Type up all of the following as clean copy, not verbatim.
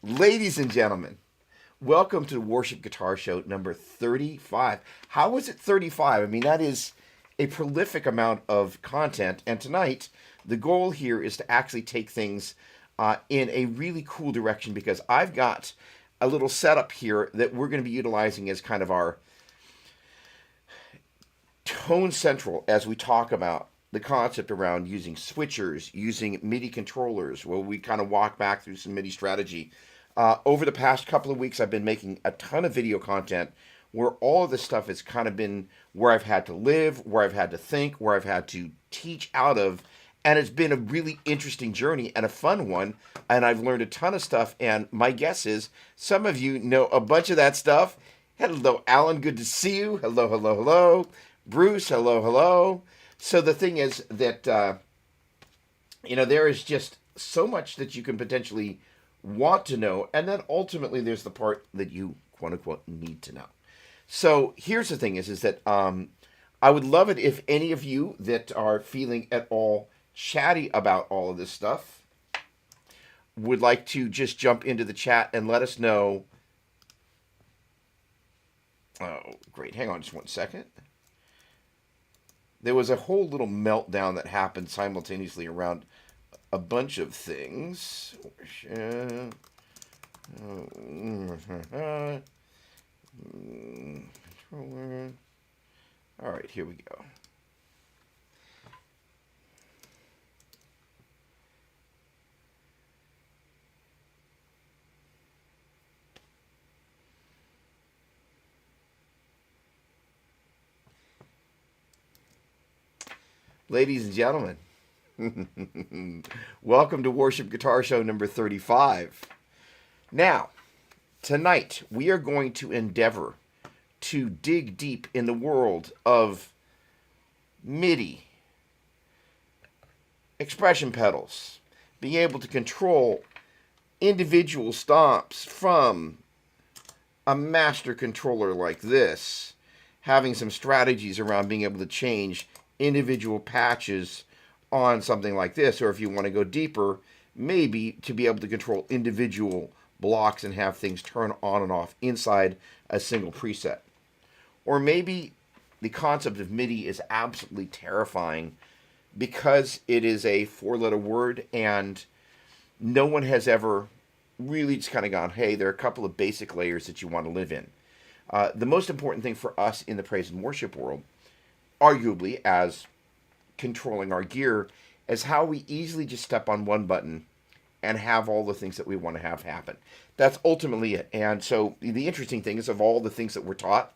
Ladies and gentlemen, welcome to the Worship Guitar Show number 35. How was it 35? I mean, that is a prolific amount of content. And tonight, the goal here is to actually take things in a really cool direction because I've got a little setup here that we're going to be utilizing as kind of our tone central as we talk about the concept around using switchers, using MIDI controllers, where we kind of walk back through some MIDI strategy. Over the past couple of weeks, I've been making a ton of video content where all of this stuff has kind of been where I've had to live, where I've had to think, where I've had to teach out of. And it's been a really interesting journey and a fun one. And I've learned a ton of stuff. And my guess is some of you know a bunch of that stuff. Hello, Alan. Good to see you. Hello, hello, hello. Bruce, hello, hello. So the thing is that, there is just so much that you can potentially want to know. And then ultimately there's the part that you, quote unquote, need to know. So here's the thing is that I would love it if any of you that are feeling at all chatty about all of this stuff would like to just jump into the chat and let us know. Oh, great. Hang on just one second. There was a whole little meltdown that happened simultaneously around a bunch of things. All right, here we go. Ladies and gentlemen, welcome to Worship Guitar Show number 35. Now, tonight we are going to endeavor to dig deep in the world of MIDI, expression pedals, being able to control individual stomps from a master controller like this, having some strategies around being able to change individual patches on something like this, or if you want to go deeper, maybe to be able to control individual blocks and have things turn on and off inside a single preset. Or maybe the concept of MIDI is absolutely terrifying because it is a four-letter word and no one has ever really just kind of gone, hey, there are a couple of basic layers that you want to live in. The most important thing for us in the praise and worship world, arguably as controlling our gear, is how we easily just step on one button and have all the things that we want to have happen. That's ultimately it. And so the interesting thing is, of all the things that we're taught,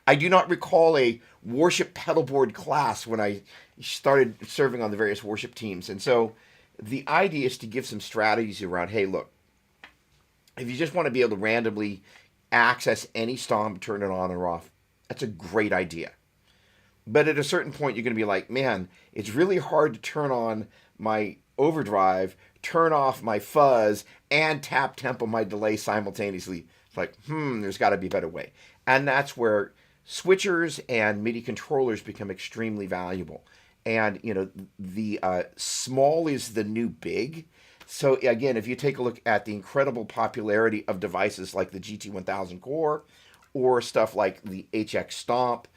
I do not recall a worship pedalboard class when I started serving on the various worship teams. And so the idea is to give some strategies around, hey, look, if you just want to be able to randomly access any stomp, turn it on or off, that's a great idea. But at a certain point, you're going to be like, man, it's really hard to turn on my overdrive, turn off my fuzz, and tap tempo my delay simultaneously. It's like, there's got to be a better way. And that's where switchers and MIDI controllers become extremely valuable. And, the small is the new big. So again, if you take a look at the incredible popularity of devices like the GT1000 Core, or stuff like the HX Stomp,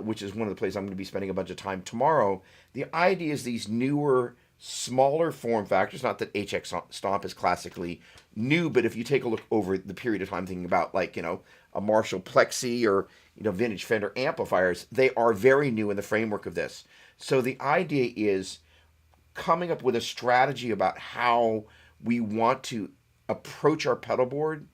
which is one of the places I'm going to be spending a bunch of time tomorrow. The idea is these newer, smaller form factors, not that HX Stomp is classically new, but if you take a look over the period of time thinking about a Marshall Plexi or, vintage Fender amplifiers, they are very new in the framework of this. So the idea is coming up with a strategy about how we want to approach our pedal board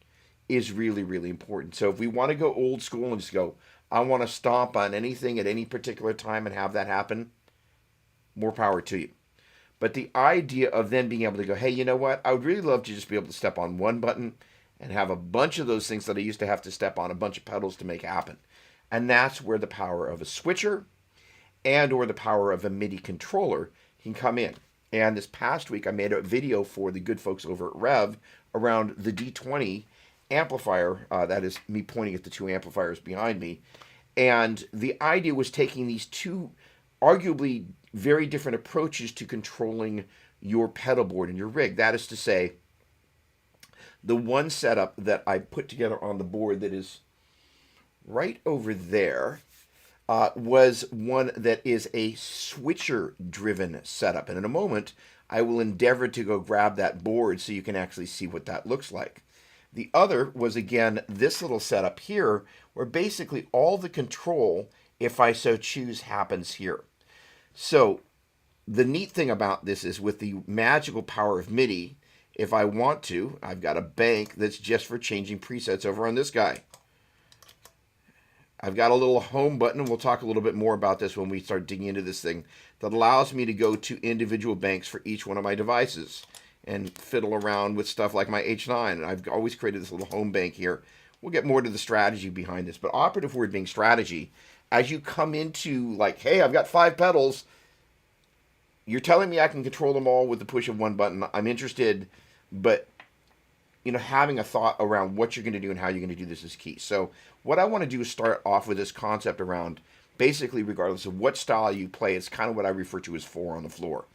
is really, really important. So if we want to go old school and just go, I want to stomp on anything at any particular time and have that happen, more power to you. But the idea of then being able to go, hey, you know what? I would really love to just be able to step on one button and have a bunch of those things that I used to have to step on a bunch of pedals to make happen. And that's where the power of a switcher and or the power of a MIDI controller can come in. And this past week, I made a video for the good folks over at Rev around the D20 amplifier. That is me pointing at the two amplifiers behind me. And the idea was taking these two arguably very different approaches to controlling your pedal board and your rig. That is to say, The one setup that I put together on the board that is right over there was one that is a switcher-driven setup. And in a moment, I will endeavor to go grab that board so you can actually see what that looks like. The other was, again, this little setup here, where basically all the control, if I so choose, happens here. So the neat thing about this is with the magical power of MIDI, if I want to, I've got a bank that's just for changing presets over on this guy. I've got a little home button, and we'll talk a little bit more about this when we start digging into this thing, that allows me to go to individual banks for each one of my devices and fiddle around with stuff like my H9. And I've always created this little home bank here. We'll get more to the strategy behind this, but operative word being strategy. As you come into like, hey, I've got 5 pedals, you're telling me I can control them all with the push of one button. I'm interested, but having a thought around what you're going to do and how you're going to do this is key. So what I want to do is start off with this concept around basically regardless of what style you play, it's kind of what I refer to as 4 on the floor.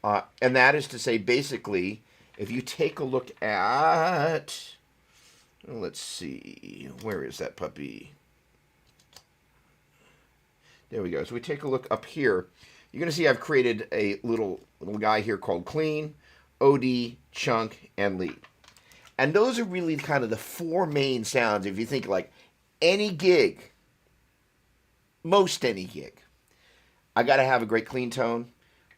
And that is to say, basically, if you take a look at, let's see, where is that puppy? There we go. So we take a look up here. You're going to see I've created a little guy here called clean, OD, chunk, and lead. And those are really kind of the 4 main sounds. If you think like any gig, most any gig, I got to have a great clean tone.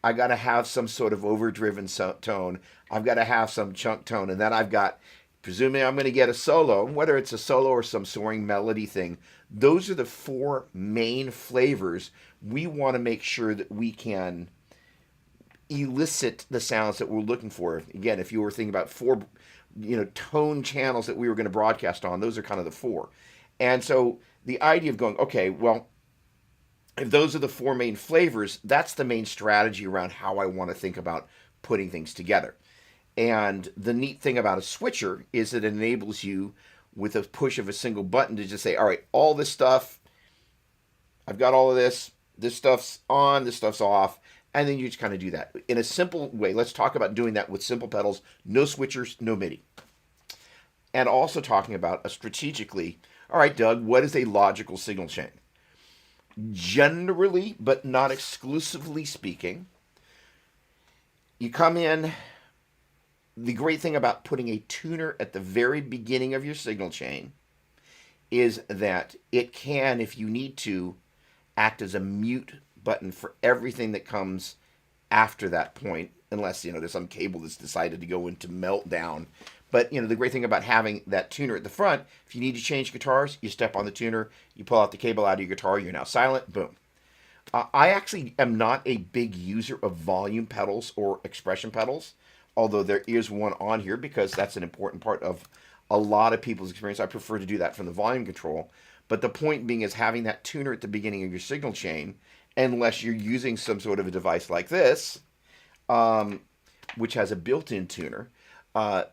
I got to have some sort of overdriven tone. I've got to have some chunk tone. And then I've got, presuming I'm going to get a solo, whether it's a solo or some soaring melody thing, those are the 4 main flavors we want to make sure that we can elicit the sounds that we're looking for. Again, if you were thinking about 4 tone channels that we were going to broadcast on, those are kind of the 4. And so the idea of going, okay, well, if those are the 4 main flavors, that's the main strategy around how I want to think about putting things together. And the neat thing about a switcher is it enables you, with a push of a single button, to just say, all right, all this stuff, I've got all of this stuff's on, this stuff's off, and then you just kind of do that. In a simple way, let's talk about doing that with simple pedals, no switchers, no MIDI. And also talking about strategically, all right, Doug, what is a logical signal chain? Generally, but not exclusively speaking, you come in. The great thing about putting a tuner at the very beginning of your signal chain is that it can, if you need to, act as a mute button for everything that comes after that point, unless there's some cable that's decided to go into meltdown. But the great thing about having that tuner at the front, if you need to change guitars, you step on the tuner, you pull out the cable out of your guitar, you're now silent, boom. I actually am not a big user of volume pedals or expression pedals, although there is one on here because that's an important part of a lot of people's experience. I prefer to do that from the volume control. But the point being is having that tuner at the beginning of your signal chain, unless you're using some sort of a device like this, which has a built-in tuner,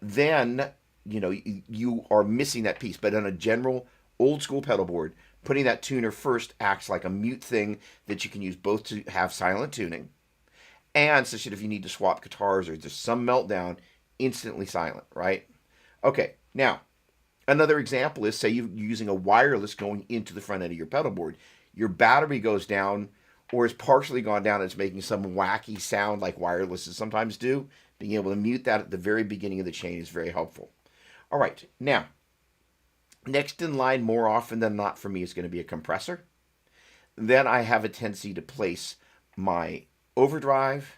then you are missing that piece. But on a general old school pedal board, putting that tuner first acts like a mute thing that you can use both to have silent tuning and such that if you need to swap guitars or there's some meltdown, instantly silent, right? Okay, now another example is, say you're using a wireless going into the front end of your pedal board. Your battery goes down or is partially gone down and it's making some wacky sound like wirelesses sometimes do. Being able to mute that at the very beginning of the chain is very helpful. All right, now, next in line more often than not for me is going to be a compressor. Then I have a tendency to place my overdrive,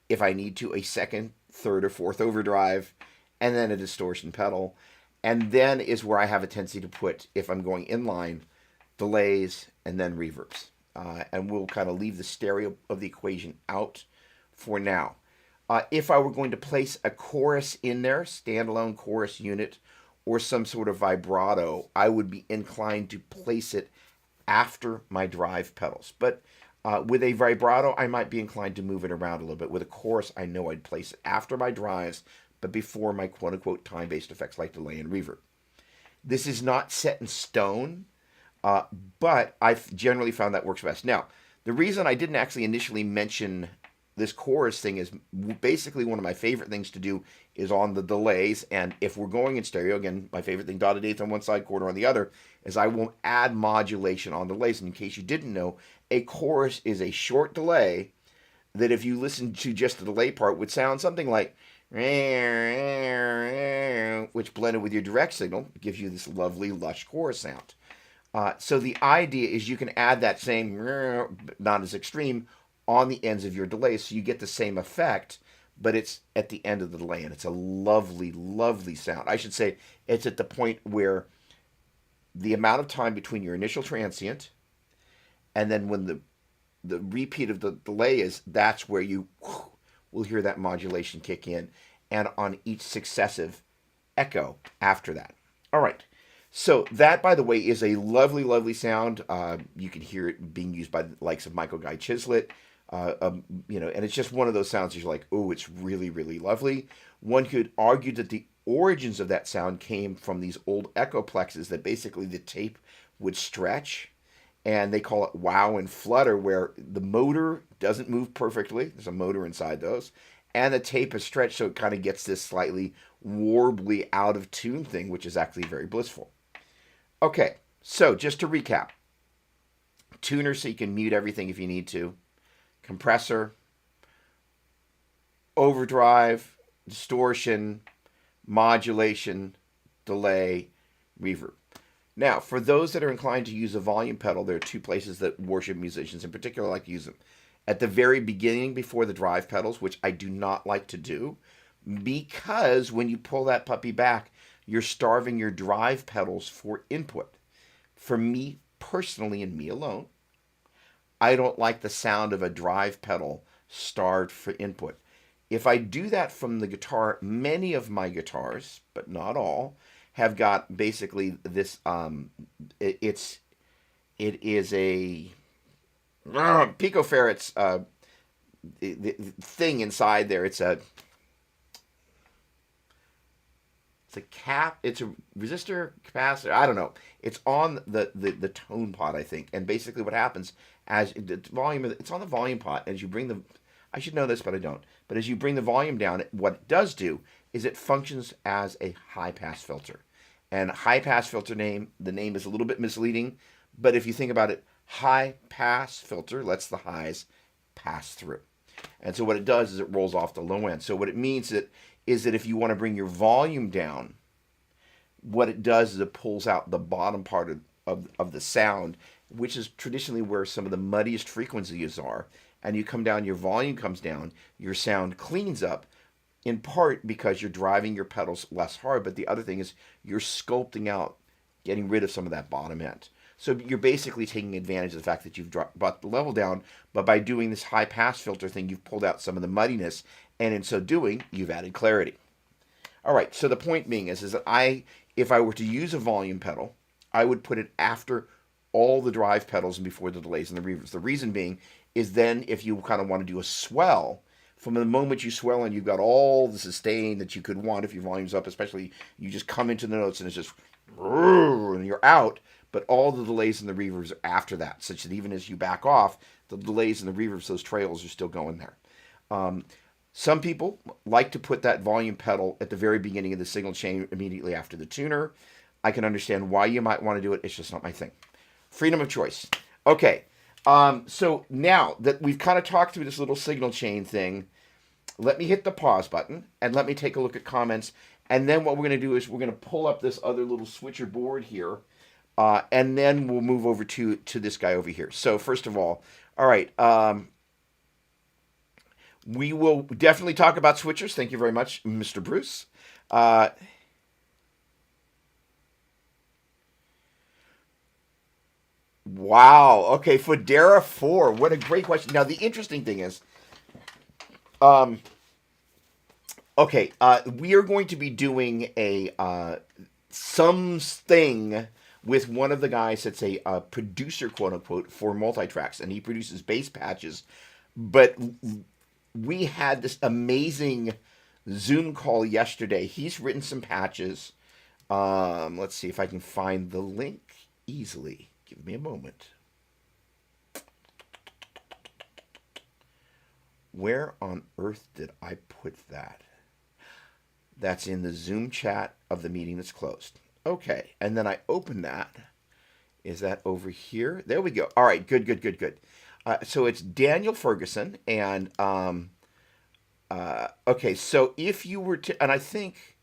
if I need to, a second, third, or fourth overdrive, and then a distortion pedal. And then is where I have a tendency to put, if I'm going inline, delays and then reverbs. And we'll kind of leave the stereo of the equation out for now. If I were going to place a chorus in there, standalone chorus unit, or some sort of vibrato, I would be inclined to place it after my drive pedals. But with a vibrato, I might be inclined to move it around a little bit. With a chorus, I know I'd place it after my drives, but before my quote-unquote time-based effects like delay and reverb. This is not set in stone, but I've generally found that works best. Now, the reason I didn't actually initially mention this chorus thing is basically one of my favorite things to do is on the delays. And if we're going in stereo, again, my favorite thing, dotted eighth on one side, quarter on the other, is I won't add modulation on delays. And in case you didn't know, a chorus is a short delay that if you listen to just the delay part would sound something like, which blended with your direct signal gives you this lovely lush chorus sound. So the idea is you can add that same, not as extreme, on the ends of your delays, so you get the same effect, but it's at the end of the delay, and it's a lovely, lovely sound. I should say it's at the point where the amount of time between your initial transient and then when the repeat of the delay is, that's where you will hear that modulation kick in, and on each successive echo after that. All right. So that, by the way, is a lovely, lovely sound. You can hear it being used by the likes of Michael Guy Chislett. And it's just one of those sounds you're like, oh, it's really, really lovely. One could argue that the origins of that sound came from these old echoplexes that basically the tape would stretch, and they call it wow and flutter, where the motor doesn't move perfectly. There's a motor inside those, and the tape is stretched, so it kind of gets this slightly warbly out of tune thing, which is actually very blissful. Okay, so just to recap, tuner so you can mute everything if you need to, compressor, overdrive, distortion, modulation, delay, reverb. Now, for those that are inclined to use a volume pedal, there are two places that worship musicians in particular like to use them. At the very beginning, before the drive pedals, which I do not like to do, because when you pull that puppy back, you're starving your drive pedals for input. For me personally, and me alone, I don't like the sound of a drive pedal starved for input. If I do that from the guitar, many of my guitars, but not all, have got basically this, it is a picofarads the thing inside there. It's a cap, it's a resistor, capacitor, I don't know. It's on the tone pot, I think. And basically what happens as the volume, it's on the volume pot. As you bring the, I should know this, but I don't. But as you bring the volume down, what it does do is it functions as a high pass filter. And high pass filter the name is a little bit misleading, but if you think about it, high pass filter lets the highs pass through. And so what it does is it rolls off the low end. So what it means is that if you want to bring your volume down, what it does is it pulls out the bottom part of the sound, which is traditionally where some of the muddiest frequencies are. And you come down, your volume comes down, your sound cleans up, in part because you're driving your pedals less hard, but the other thing is you're sculpting out, getting rid of some of that bottom end. So you're basically taking advantage of the fact that you've brought the level down, but by doing this high pass filter thing, you've pulled out some of the muddiness, and in so doing, you've added clarity. All right, so the point being is that if I were to use a volume pedal, I would put it after all the drive pedals and before the delays and the reverbs. The reason being is then if you kind of want to do a swell, from the moment you swell and you've got all the sustain that you could want if your volume's up, especially you just come into the notes and it's just, and you're out, but all the delays and the reverbs are after that, such that even as you back off, the delays and the reverbs, those trails are still going there. Some people like to put that volume pedal at the very beginning of the signal chain immediately after the tuner. I can understand why you might want to do it. It's just not my thing. Freedom of choice. Okay, so now that we've kind of talked through this little signal chain thing, let me hit the pause button and let me take a look at comments. And then what we're going to do is we're going to pull up this other little switcher board here, and then we'll move over to this guy over here. So first of all right, we will definitely talk about switchers. Thank you very much, Mr. Bruce. Wow. Okay, Federa 4. What a great question. Now, the interesting thing is, okay, we are going to be doing a something with one of the guys that's a producer, quote unquote, for multitracks, and he produces bass patches. But we had this amazing Zoom call yesterday. He's written some patches. Let's see if I can find the link easily. Give me a moment. Where on earth did I put that? That's in the Zoom chat of the meeting that's closed. Okay, and then I open that. Is that over here? There we go. All right, good, good, good, good. So it's Daniel Ferguson, and okay, so if you were to, and I think,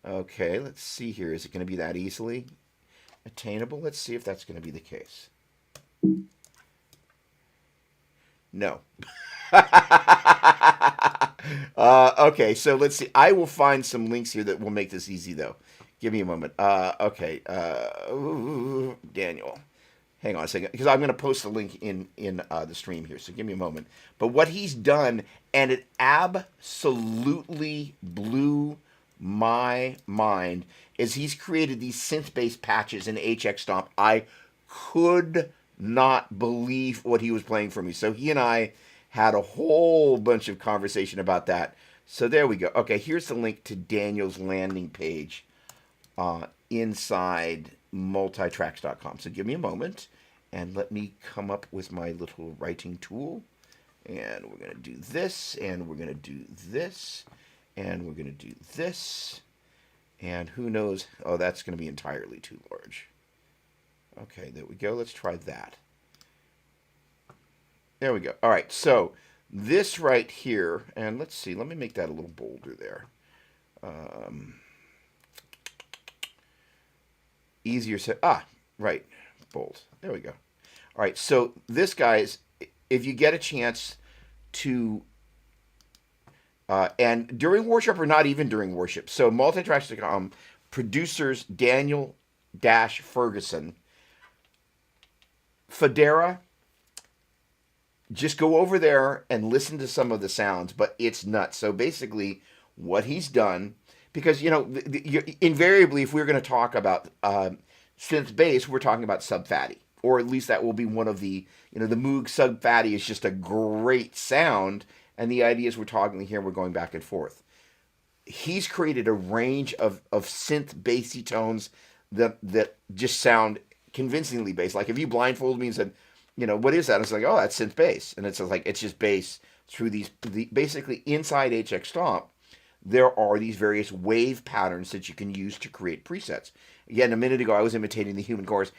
okay, let's see here. Is it going to be that easily attainable? Let's see if that's going to be the case. No. Okay, so let's see. I will find some links here that will make this easy, though. Give me a moment. Okay, Daniel. Hang on a second, because I'm going to post a link in the stream here, so give me a moment. But what he's done, and it absolutely blew my mind, is he's created these synth-based patches in HX Stomp. I could not believe what he was playing for me. So he and I had a whole bunch of conversation about that. So there we go. Okay, here's the link to Daniel's landing page inside multitracks.com. So give me a moment and let me come up with my little writing tool. And we're going to do this, and we're going to do this, and we're going to do this. And who knows? Oh, that's going to be entirely too large. Okay, there we go. Let's try that. There we go. All right, so this right here, and let's see. Let me make that a little bolder there. Easier said. Right. Bold. There we go. All right, so this, guys, if you get a chance to, and during worship or not even during worship, so Multiinteraction.com, producers Daniel-Ferguson, Federa, just go over there and listen to some of the sounds, but it's nuts. So basically what he's done, because, you know, invariably if we're going to talk about synth bass, we're talking about sub-fatty, or at least that will be one of the, you know, the Moog sub-fatty is just a great sound, and the idea is we're talking here, we're going back and forth. He's created a range of synth bassy tones that just sound convincingly bass. Like if you blindfolded me and said, you know, what is that? It's like, oh, that's synth bass. And it's like, it's just bass through basically inside HX Stomp, there are these various wave patterns that you can use to create presets. Again, a minute ago, I was imitating the human chorus.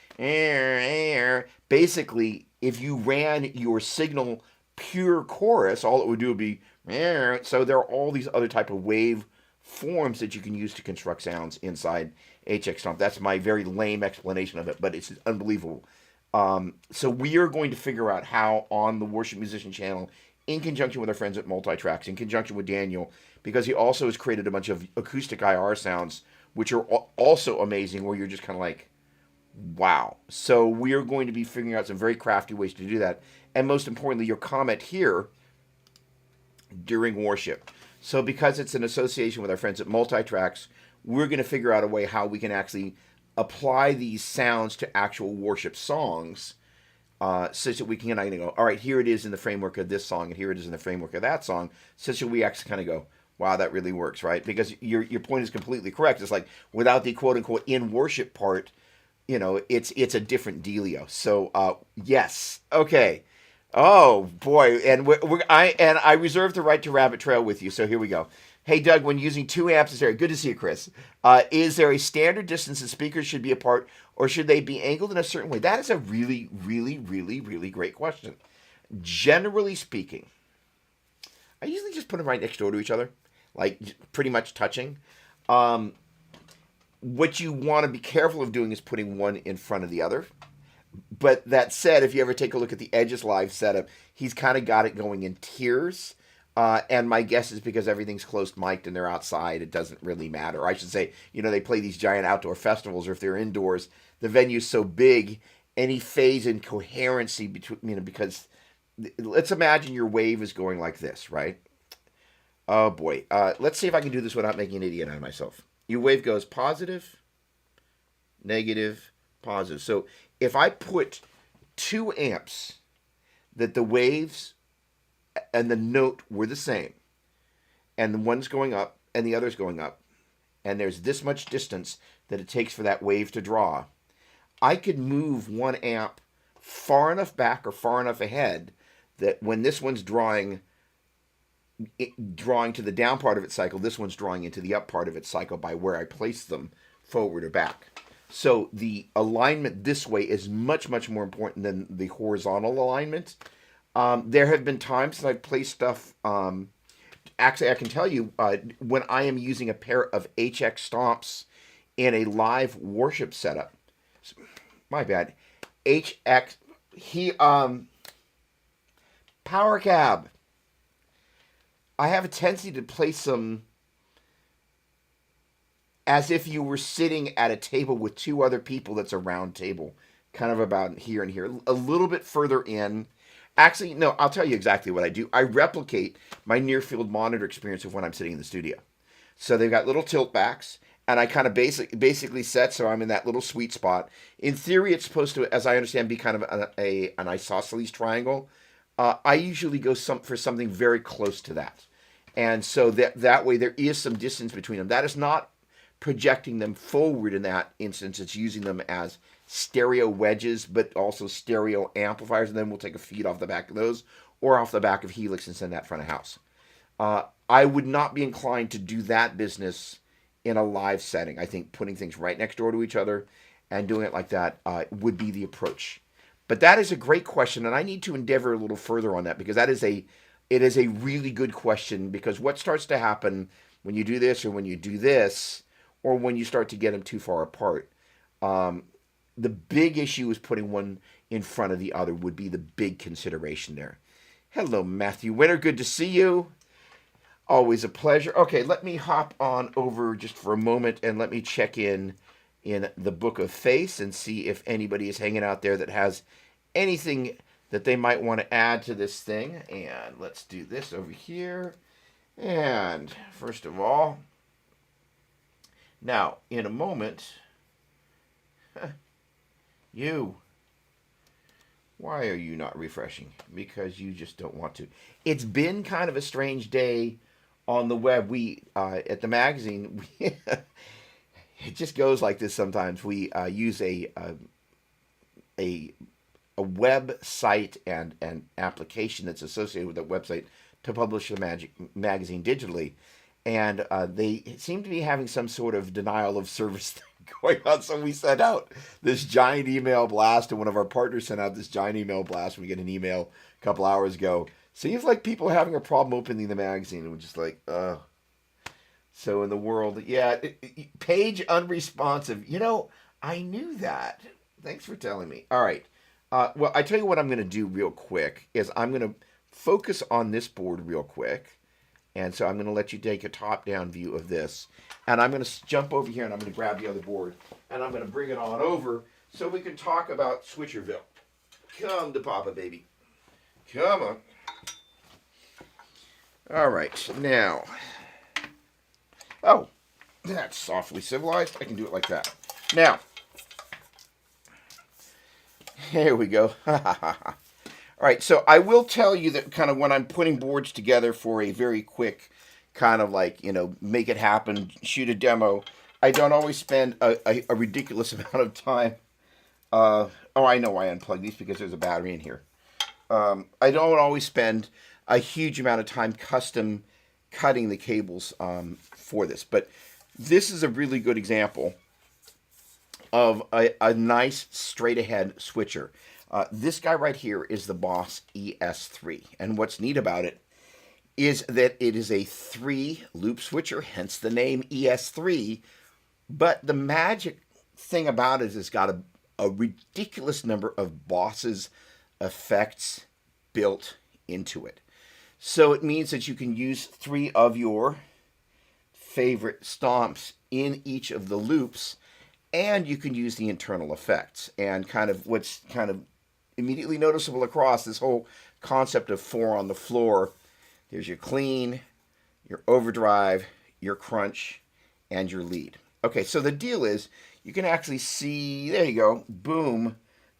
Basically, if you ran your signal pure chorus, all it would do would be, so there are all these other type of wave forms that you can use to construct sounds inside HX Stomp. That's my very lame explanation of it, but it's unbelievable. So we are going to figure out how on the Worship Musician channel, in conjunction with our friends at Multitracks, in conjunction with Daniel, because he also has created a bunch of acoustic IR sounds, which are also amazing, where you're just kind of like, wow. So we are going to be figuring out some very crafty ways to do that. And most importantly, your comment here during worship. So because it's an association with our friends at Multitracks, we're going to figure out a way how we can actually apply these sounds to actual worship songs, such that we can kind of go, all right, here it is in the framework of this song, and here it is in the framework of that song, such that we actually kind of go, wow, that really works, right? Because your point is completely correct. It's like without the quote unquote in worship part, you know, it's a different dealio. So yes, okay. Oh boy, and I reserve the right to rabbit trail with you. So here we go. Hey Doug, when using 2 amps, is there, good to see you, Chris. Is there a standard distance that speakers should be apart, or should they be angled in a certain way? That is a really, really, really, really great question. Generally speaking, I usually just put them right next door to each other, like pretty much touching. What you want to be careful of doing is putting one in front of the other. But that said, if you ever take a look at the Edge's live setup, he's kind of got it going in tiers. And my guess is because everything's close mic'd and they're outside, it doesn't really matter. I should say, you know, they play these giant outdoor festivals, or if they're indoors, the venue's so big, any phase in coherency between, you know, because let's imagine your wave is going like this, right? Oh boy. Let's see if I can do this without making an idiot out of myself. Your wave goes positive, negative, positive. So if I put 2 amps that the waves and the note were the same, and the one's going up and the other's going up, and there's this much distance that it takes for that wave to draw, I could move 1 amp far enough back or far enough ahead that when this one's drawing drawing to the down part of its cycle. This one's drawing into the up part of its cycle by where I place them forward or back. So the alignment this way is much, much more important than the horizontal alignment. There have been times that I've placed stuff. Actually, I can tell you when I am using a pair of HX Stomps in a live worship setup. My bad. HX. Power cab. I have a tendency to place them as if you were sitting at a table with two other people that's a round table, kind of about here and here, a little bit further in. Actually, no, I'll tell you exactly what I do. I replicate my near-field monitor experience of when I'm sitting in the studio. So they've got little tilt backs, and I kind of basically set so I'm in that little sweet spot. In theory, it's supposed to, as I understand, be kind of an isosceles triangle. I usually go for something very close to that. And so that way there is some distance between them. That is not projecting them forward in that instance. It's using them as stereo wedges, but also stereo amplifiers. And then we'll take a feed off the back of those or off the back of Helix and send that front of house. I would not be inclined to do that business in a live setting. I think putting things right next door to each other and doing it like that would be the approach. But that is a great question, and I need to endeavor a little further on that because it is a really good question, because what starts to happen when you do this or when you do this or when you start to get them too far apart, the big issue is putting one in front of the other would be the big consideration there. Hello, Matthew Winter. Good to see you. Always a pleasure. Okay, let me hop on over just for a moment and let me check in the Book of Face and see if anybody is hanging out there that has anything that they might want to add to this thing. And let's do this over here. And first of all, now in a moment, why are you not refreshing? Because you just don't want to. It's been kind of a strange day on the web. We at the magazine, it just goes like this sometimes. We use a website and an application that's associated with that website to publish the magazine digitally. And they seem to be having some sort of denial of service thing going on. So we sent out this giant email blast, and one of our partners sent out this giant email blast. We get an email a couple hours ago. Seems like people are having a problem opening the magazine. And we're just like, So in the world, page unresponsive. I knew that. Thanks for telling me. All right. Well, I tell you what I'm going to do real quick is I'm going to focus on this board real quick. And so I'm going to let you take a top-down view of this. And I'm going to jump over here and I'm going to grab the other board. And I'm going to bring it on over so we can talk about Switcherville. Come to Papa, baby. Come on. All right. Now. Oh, that's softly civilized. I can do it like that. Now. Here we go. All right, so I will tell you that kind of when I'm putting boards together for a very quick kind of like, make it happen, shoot a demo, I don't always spend a ridiculous amount of time. I know I unplugged these because there's a battery in here. I don't always spend a huge amount of time custom cutting the cables for this. But this is a really good example of a nice straight-ahead switcher. This guy right here is the Boss ES3. And what's neat about it is that it is a 3-loop switcher, hence the name ES3. But the magic thing about it is it's got a ridiculous number of Boss's effects built into it. So it means that you can use 3 of your favorite stomps in each of the loops, and you can use the internal effects. And kind of what's kind of immediately noticeable across this whole concept of 4 on the floor. There's your clean, your overdrive, your crunch, and your lead. Okay, so the deal is you can actually see, there you go, boom.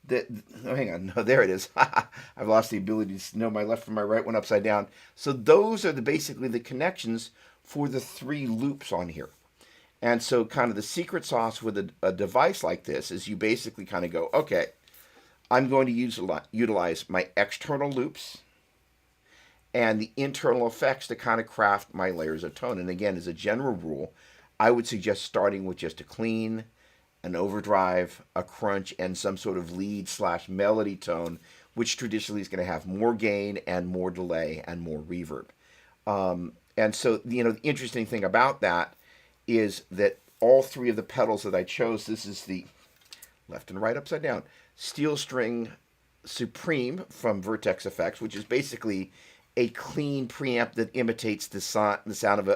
Hang on, no, there it is. I've lost the ability to know my left from my right one upside down. So those are basically the connections for the 3 loops on here. And so kind of the secret sauce with a device like this is you basically kind of go, okay, I'm going to utilize my external loops and the internal effects to kind of craft my layers of tone. And again, as a general rule, I would suggest starting with just a clean, an overdrive, a crunch, and some sort of lead slash melody tone, which traditionally is going to have more gain and more delay and more reverb. And so, the interesting thing about that is that all three of the pedals that I chose, this is the left and right upside down steel string Supreme from Vertex Effects, which is basically a clean preamp that imitates the sound of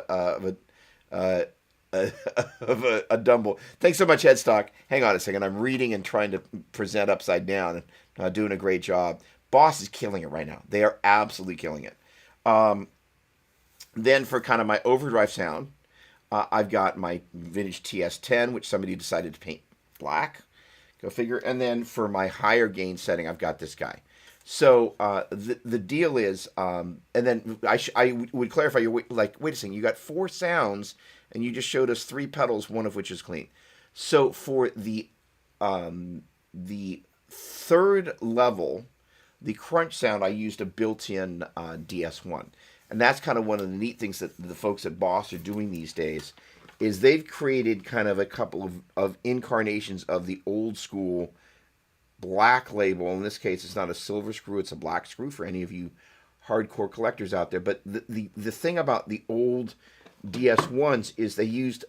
a Dumble. Thanks so much, Headstock. Hang on a second. I'm reading and trying to present upside down and doing a great job. Boss is killing it right now. They are absolutely killing it. Then for kind of my overdrive sound, I've got my vintage TS10, which somebody decided to paint black. Go figure. And then for my higher gain setting, I've got this guy. So the deal is, and then I would clarify, you're like, wait a second, you got 4 sounds, and you just showed us 3 pedals, one of which is clean. So for the third level, the crunch sound, I used a built-in DS1. And that's kind of one of the neat things that the folks at Boss are doing these days, is they've created kind of a couple of incarnations of the old school black label. In this case, it's not a silver screw, it's a black screw for any of you hardcore collectors out there. But the thing about the old DS1s is they used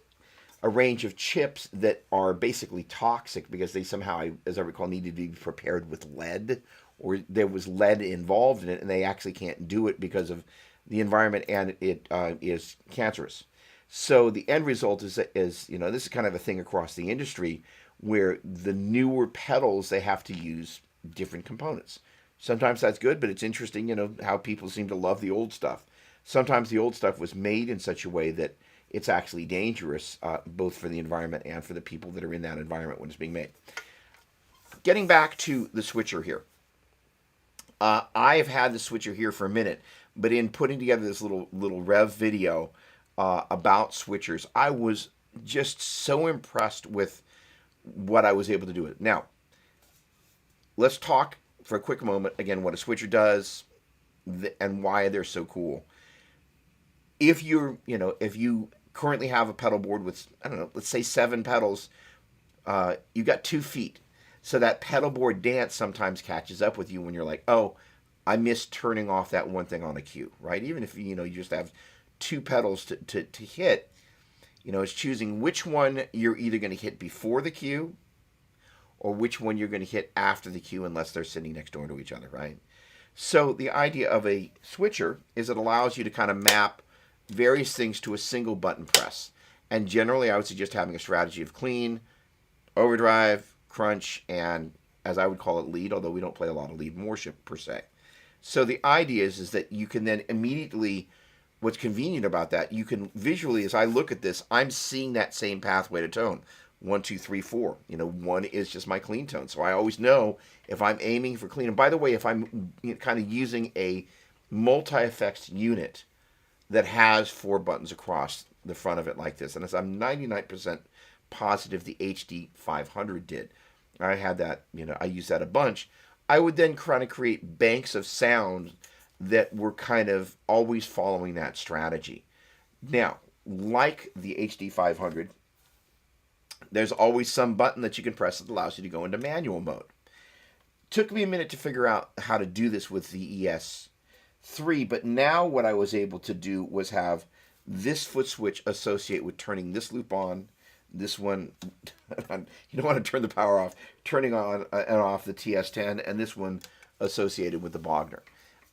a range of chips that are basically toxic because they somehow, as I recall, needed to be prepared with lead, or there was lead involved in it, and they actually can't do it because of the environment, and it is cancerous. So the end result is this is kind of a thing across the industry where the newer pedals, they have to use different components. Sometimes that's good, but it's interesting, how people seem to love the old stuff. Sometimes the old stuff was made in such a way that it's actually dangerous, both for the environment and for the people that are in that environment when it's being made. Getting back to the switcher here. I have had the switcher here for a minute, but in putting together this little rev video about switchers, I was just so impressed with what I was able to do with it. Now, let's talk for a quick moment again what a switcher does and why they're so cool. If you currently have a pedal board with, I don't know, let's say 7 pedals, you got 2 feet. So that pedal board dance sometimes catches up with you when you're like, oh, I missed turning off that one thing on a cue, right? Even if you just have 2 pedals to hit, it's choosing which one you're either going to hit before the cue or which one you're going to hit after the cue, unless they're sitting next door to each other, right? So the idea of a switcher is it allows you to kind of map various things to a single button press. And generally, I would suggest having a strategy of clean, overdrive, crunch, and, as I would call it, lead, although we don't play a lot of lead in worship per se. So the idea is that you can then immediately, what's convenient about that, you can visually, as I look at this, I'm seeing that same pathway to tone. 1, 2, 3, 4. 1 is just my clean tone. So I always know if I'm aiming for clean. And by the way, if I'm kind of using a multi-effects unit that has 4 buttons across the front of it like this, and as I'm 99% positive the HD 500 did, I had that, I used that a bunch, I would then kind of create banks of sound that were kind of always following that strategy. Now, like the HD 500, there's always some button that you can press that allows you to go into manual mode. Took me a minute to figure out how to do this with the ES3, but now what I was able to do was have this foot switch associate with turning this loop on, this one, you don't want to turn the power off, turning on and off the TS10, and this one associated with the Bogner.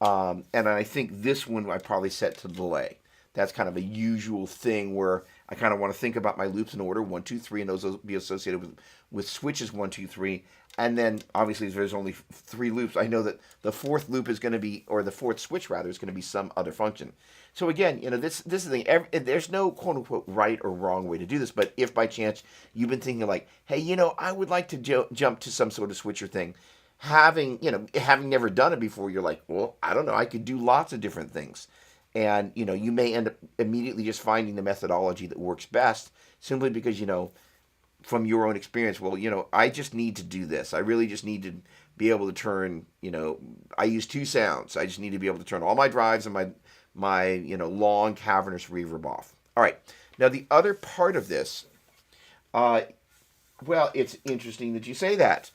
And I think this one I probably set to delay. That's kind of a usual thing where I kind of want to think about my loops in order, 1, 2, 3, and those will be associated with switches 1, 2, 3. And then obviously if there's only 3 loops, I know that the 4th loop is going to be, or the 4th switch rather, is going to be some other function. So again, this is the thing. There's no quote unquote right or wrong way to do this. But if by chance you've been thinking like, hey, I would like to jump to some sort of switcher thing, having never done it before, you're like, well, I don't know, I could do lots of different things. And, you may end up immediately just finding the methodology that works best simply because, from your own experience, well, I just need to do this. I really just need to be able to turn, I use 2 sounds. I just need to be able to turn all my drives and my long cavernous reverb off. All right. Now the other part of this, well, it's interesting that you say that.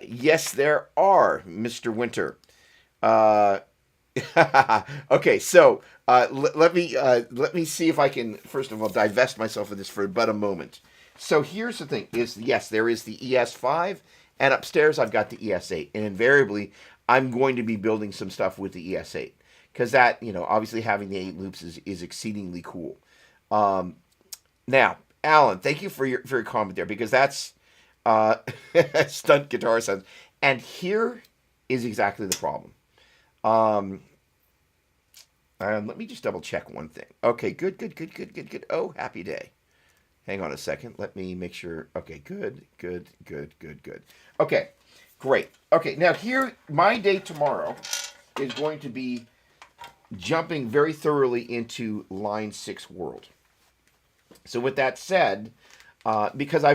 Yes, there are, Mr. Winter. Okay, so let me see if I can first of all divest myself of this for but a moment. So here's the thing: is yes, there is the ES5, and upstairs I've got the ES8, and invariably I'm going to be building some stuff with the ES8 because that obviously having the 8 loops is exceedingly cool. Now, Alan, thank you for your comment there because that's stunt guitar sounds, and here is exactly the problem. Let me just double check one thing. Okay, good. Oh, happy day. Hang on a second. Let me make sure. Okay, good. Okay, great. Okay, now here, my day tomorrow is going to be jumping very thoroughly into Line 6 world. So with that said, because I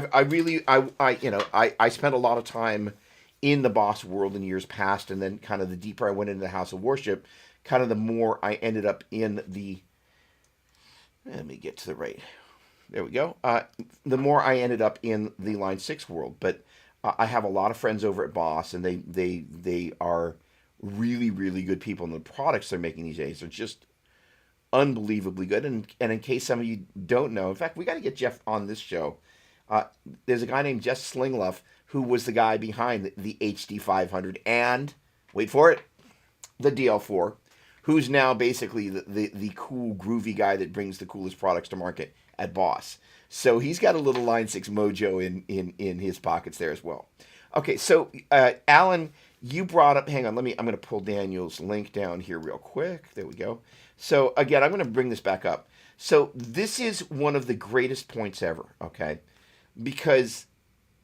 spent a lot of time in the Boss world in years past, and then kind of the deeper I went into the House of Worship, kind of the more I ended up in the. Let me get to the right. There we go. The more I ended up in the Line 6 world, but I have a lot of friends over at Boss, and they are really, really good people, and the products they're making these days are just unbelievably good. And in case some of you don't know, in fact, we got to get Jeff on this show. There's a guy named Jeff Slingluff who was the guy behind the HD 500 and, wait for it, the DL4, who's now basically the cool, groovy guy that brings the coolest products to market at Boss. So he's got a little Line 6 mojo in his pockets there as well. Okay, so Alan, you brought up, hang on, I'm going to pull Daniel's link down here real quick. There we go. So again, I'm going to bring this back up. So this is one of the greatest points ever, okay? Because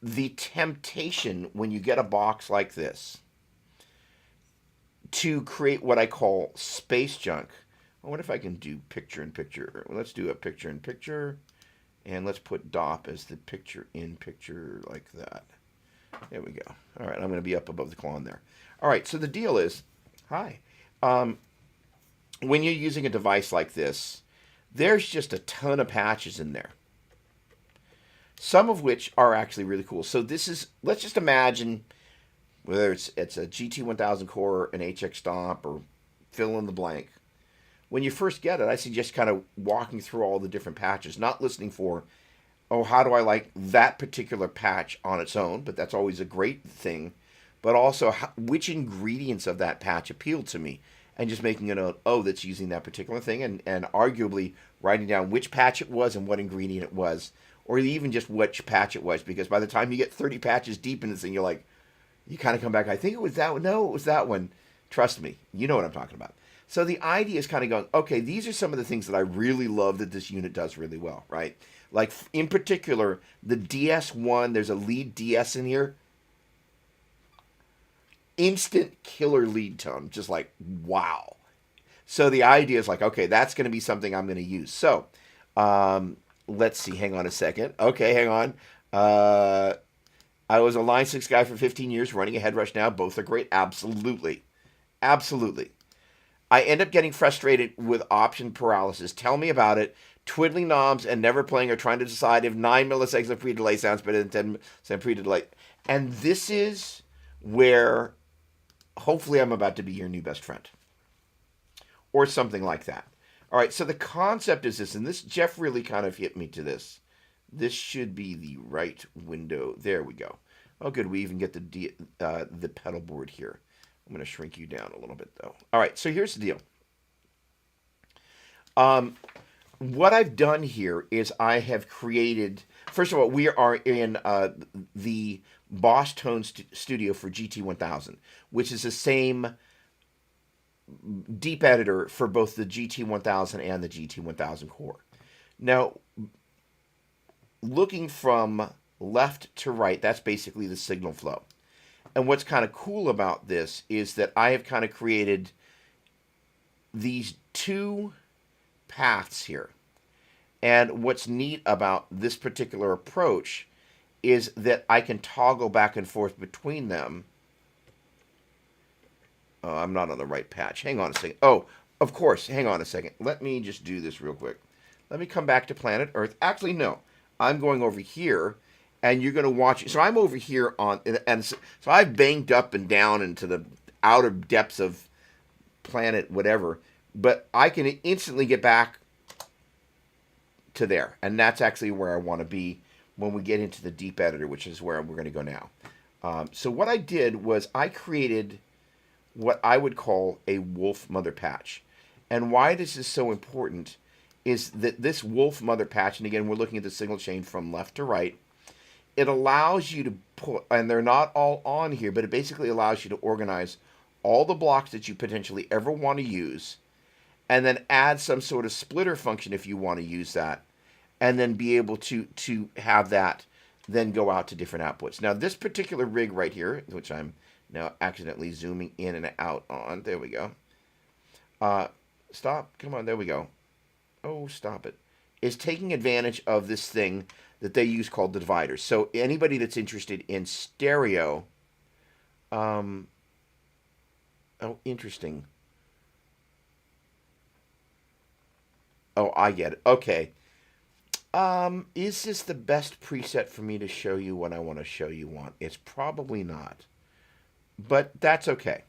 the temptation when you get a box like this to create what I call space junk. I wonder if I can do picture in picture. Let's do a picture in picture, and let's put DOP as the picture in picture like that. There we go. All right, I'm going to be up above the clone there. All right, so the deal is, hi. When you're using a device like this, there's just a ton of patches in there. Some of which are actually really cool. So this is, let's just imagine, whether it's a GT1000 core, an HX Stomp, or fill in the blank. When you first get it, I suggest kind of walking through all the different patches, not listening for, oh, how do I like that particular patch on its own, but that's always a great thing, but also which ingredients of that patch appeal to me, and just making a note, oh, that's using that particular thing, and arguably writing down which patch it was and what ingredient it was, or even just which patch it was, because by the time you get 30 patches deep in this thing, you're like, you kind of come back, I think it was that one. No, it was that one. Trust me, you know what I'm talking about. So the idea is kind of going, okay, these are some of the things that I really love that this unit does really well, right? Like, in particular, the DS1, there's a lead DS in here. Instant killer lead tone, just like, wow. So the idea is like, okay, that's going to be something I'm going to use. So, let's see, hang on a second. Okay, hang on. I was a Line 6 guy for 15 years, running a head rush now. Both are great. Absolutely. Absolutely. I end up getting frustrated with option paralysis. Tell me about it. Twiddling knobs and never playing or trying to decide if 9 milliseconds of pre-delay sounds better than 10 pre-delay. And this is where hopefully I'm about to be your new best friend. Or something like that. All right, so the concept is this, and this, Jeff really kind of hit me to this. This should be the right window. There we go. Oh, good. We even get the pedal board here. I'm going to shrink you down a little bit, though. All right, so here's the deal. What I've done here is I have created... First of all, we are in the Boss Tone Studio for GT1000, which is the same deep editor for both the GT1000 and the GT1000 core. Now, looking from left to right, that's basically the signal flow. And what's kind of cool about this is that I have kind of created these two paths here. And what's neat about this particular approach is that I can toggle back and forth between them Oh, I'm not on the right patch. Hang on a second. Oh, of course. Hang on a second. Let me just do this real quick. Let me come back to planet Earth. Actually, no. I'm going over here, and you're going to watch. So I'm over here on, and so I've banged up and down into the outer depths of planet whatever, but I can instantly get back to there, and that's actually where I want to be when we get into the deep editor, which is where we're going to go now. So what I did was I created what I would call a Wolfmother Patch. And why this is so important is that this Wolfmother Patch, and again, we're looking at the signal chain from left to right, it allows you to put, and they're not all on here, but it basically allows you to organize all the blocks that you potentially ever want to use, and then add some sort of splitter function if you want to use that, and then be able to have that then go out to different outputs. Now, this particular rig right here, which I'm now accidentally zooming in and out on, there we go. Stop, come on, there we go. Oh, stop it. Is taking advantage of this thing that they use called the dividers. So anybody that's interested in stereo, oh, interesting. Oh, I get it. Okay. Is this the best preset for me to show you what I want to show you on? It's probably not. But that's okay.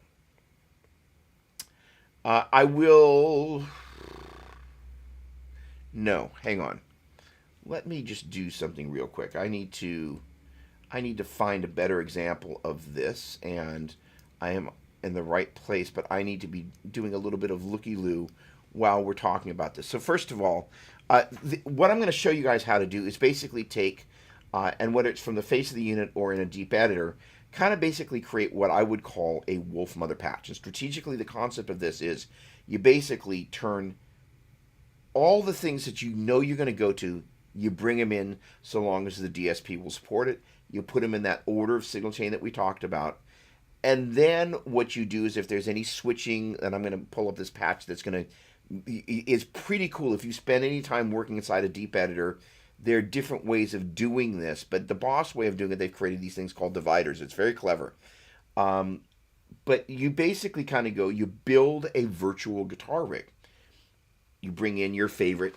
I will... No, hang on. Let me just do something real quick. I need to find a better example of this, and I am in the right place, but I need to be doing a little bit of looky-loo while we're talking about this. So first of all, what I'm going to show you guys how to do is basically take, and whether it's from the face of the unit or in a deep editor, kind of basically create what I would call a Wolfmother Patch. And strategically, the concept of this is you basically turn all the things that you know you're going to go to, you bring them in so long as the DSP will support it. You put them in that order of signal chain that we talked about. And then what you do is if there's any switching, and I'm going to pull up this patch that's going to, is pretty cool. If you spend any time working inside a deep editor, there are different ways of doing this, but the boss way of doing it, they've created these things called dividers. It's very clever. But you basically kind of go, you build a virtual guitar rig. You bring in your favorite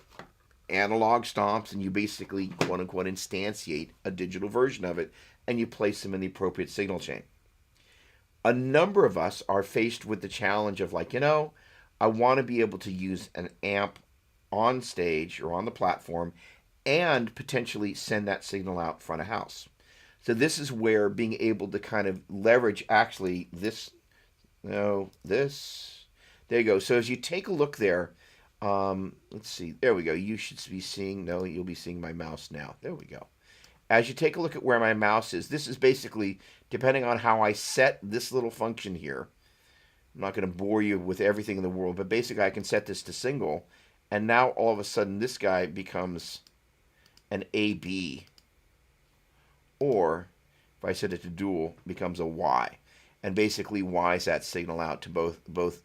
analog stomps, and you basically, quote-unquote, instantiate a digital version of it, and you place them in the appropriate signal chain. A number of us are faced with the challenge of, like, I want to be able to use an amp on stage or on the platform and potentially send that signal out front of house. So this is where being able to kind of leverage actually this, there you go. So as you take a look there, let's see, there we go. You should be seeing, you'll be seeing my mouse now. There we go. As you take a look at where my mouse is, this is basically, depending on how I set this little function here, I'm not going to bore you with everything in the world, but basically I can set this to single, and now all of a sudden this guy becomes an AB, or if I set it to dual, becomes a Y, and basically Y's that signal out to both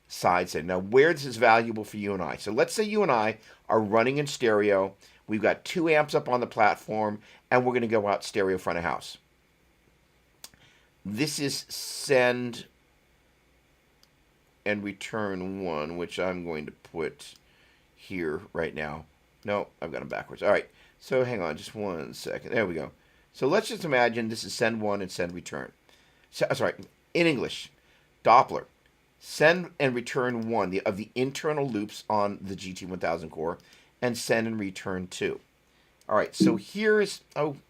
sides. Now, where this is valuable for you and I. So let's say you and I are running in stereo. We've got 2 amps up on the platform, and we're going to go out stereo front of house. This is send and return 1, which I'm going to put here right now. No, I've got them backwards. All right, so hang on just 1 second. There we go. So let's just imagine this is send 1 and send return. So, sorry, in English, Doppler. Send and return 1 of the internal loops on the GT1000 core, and send and return 2. All right, so here's,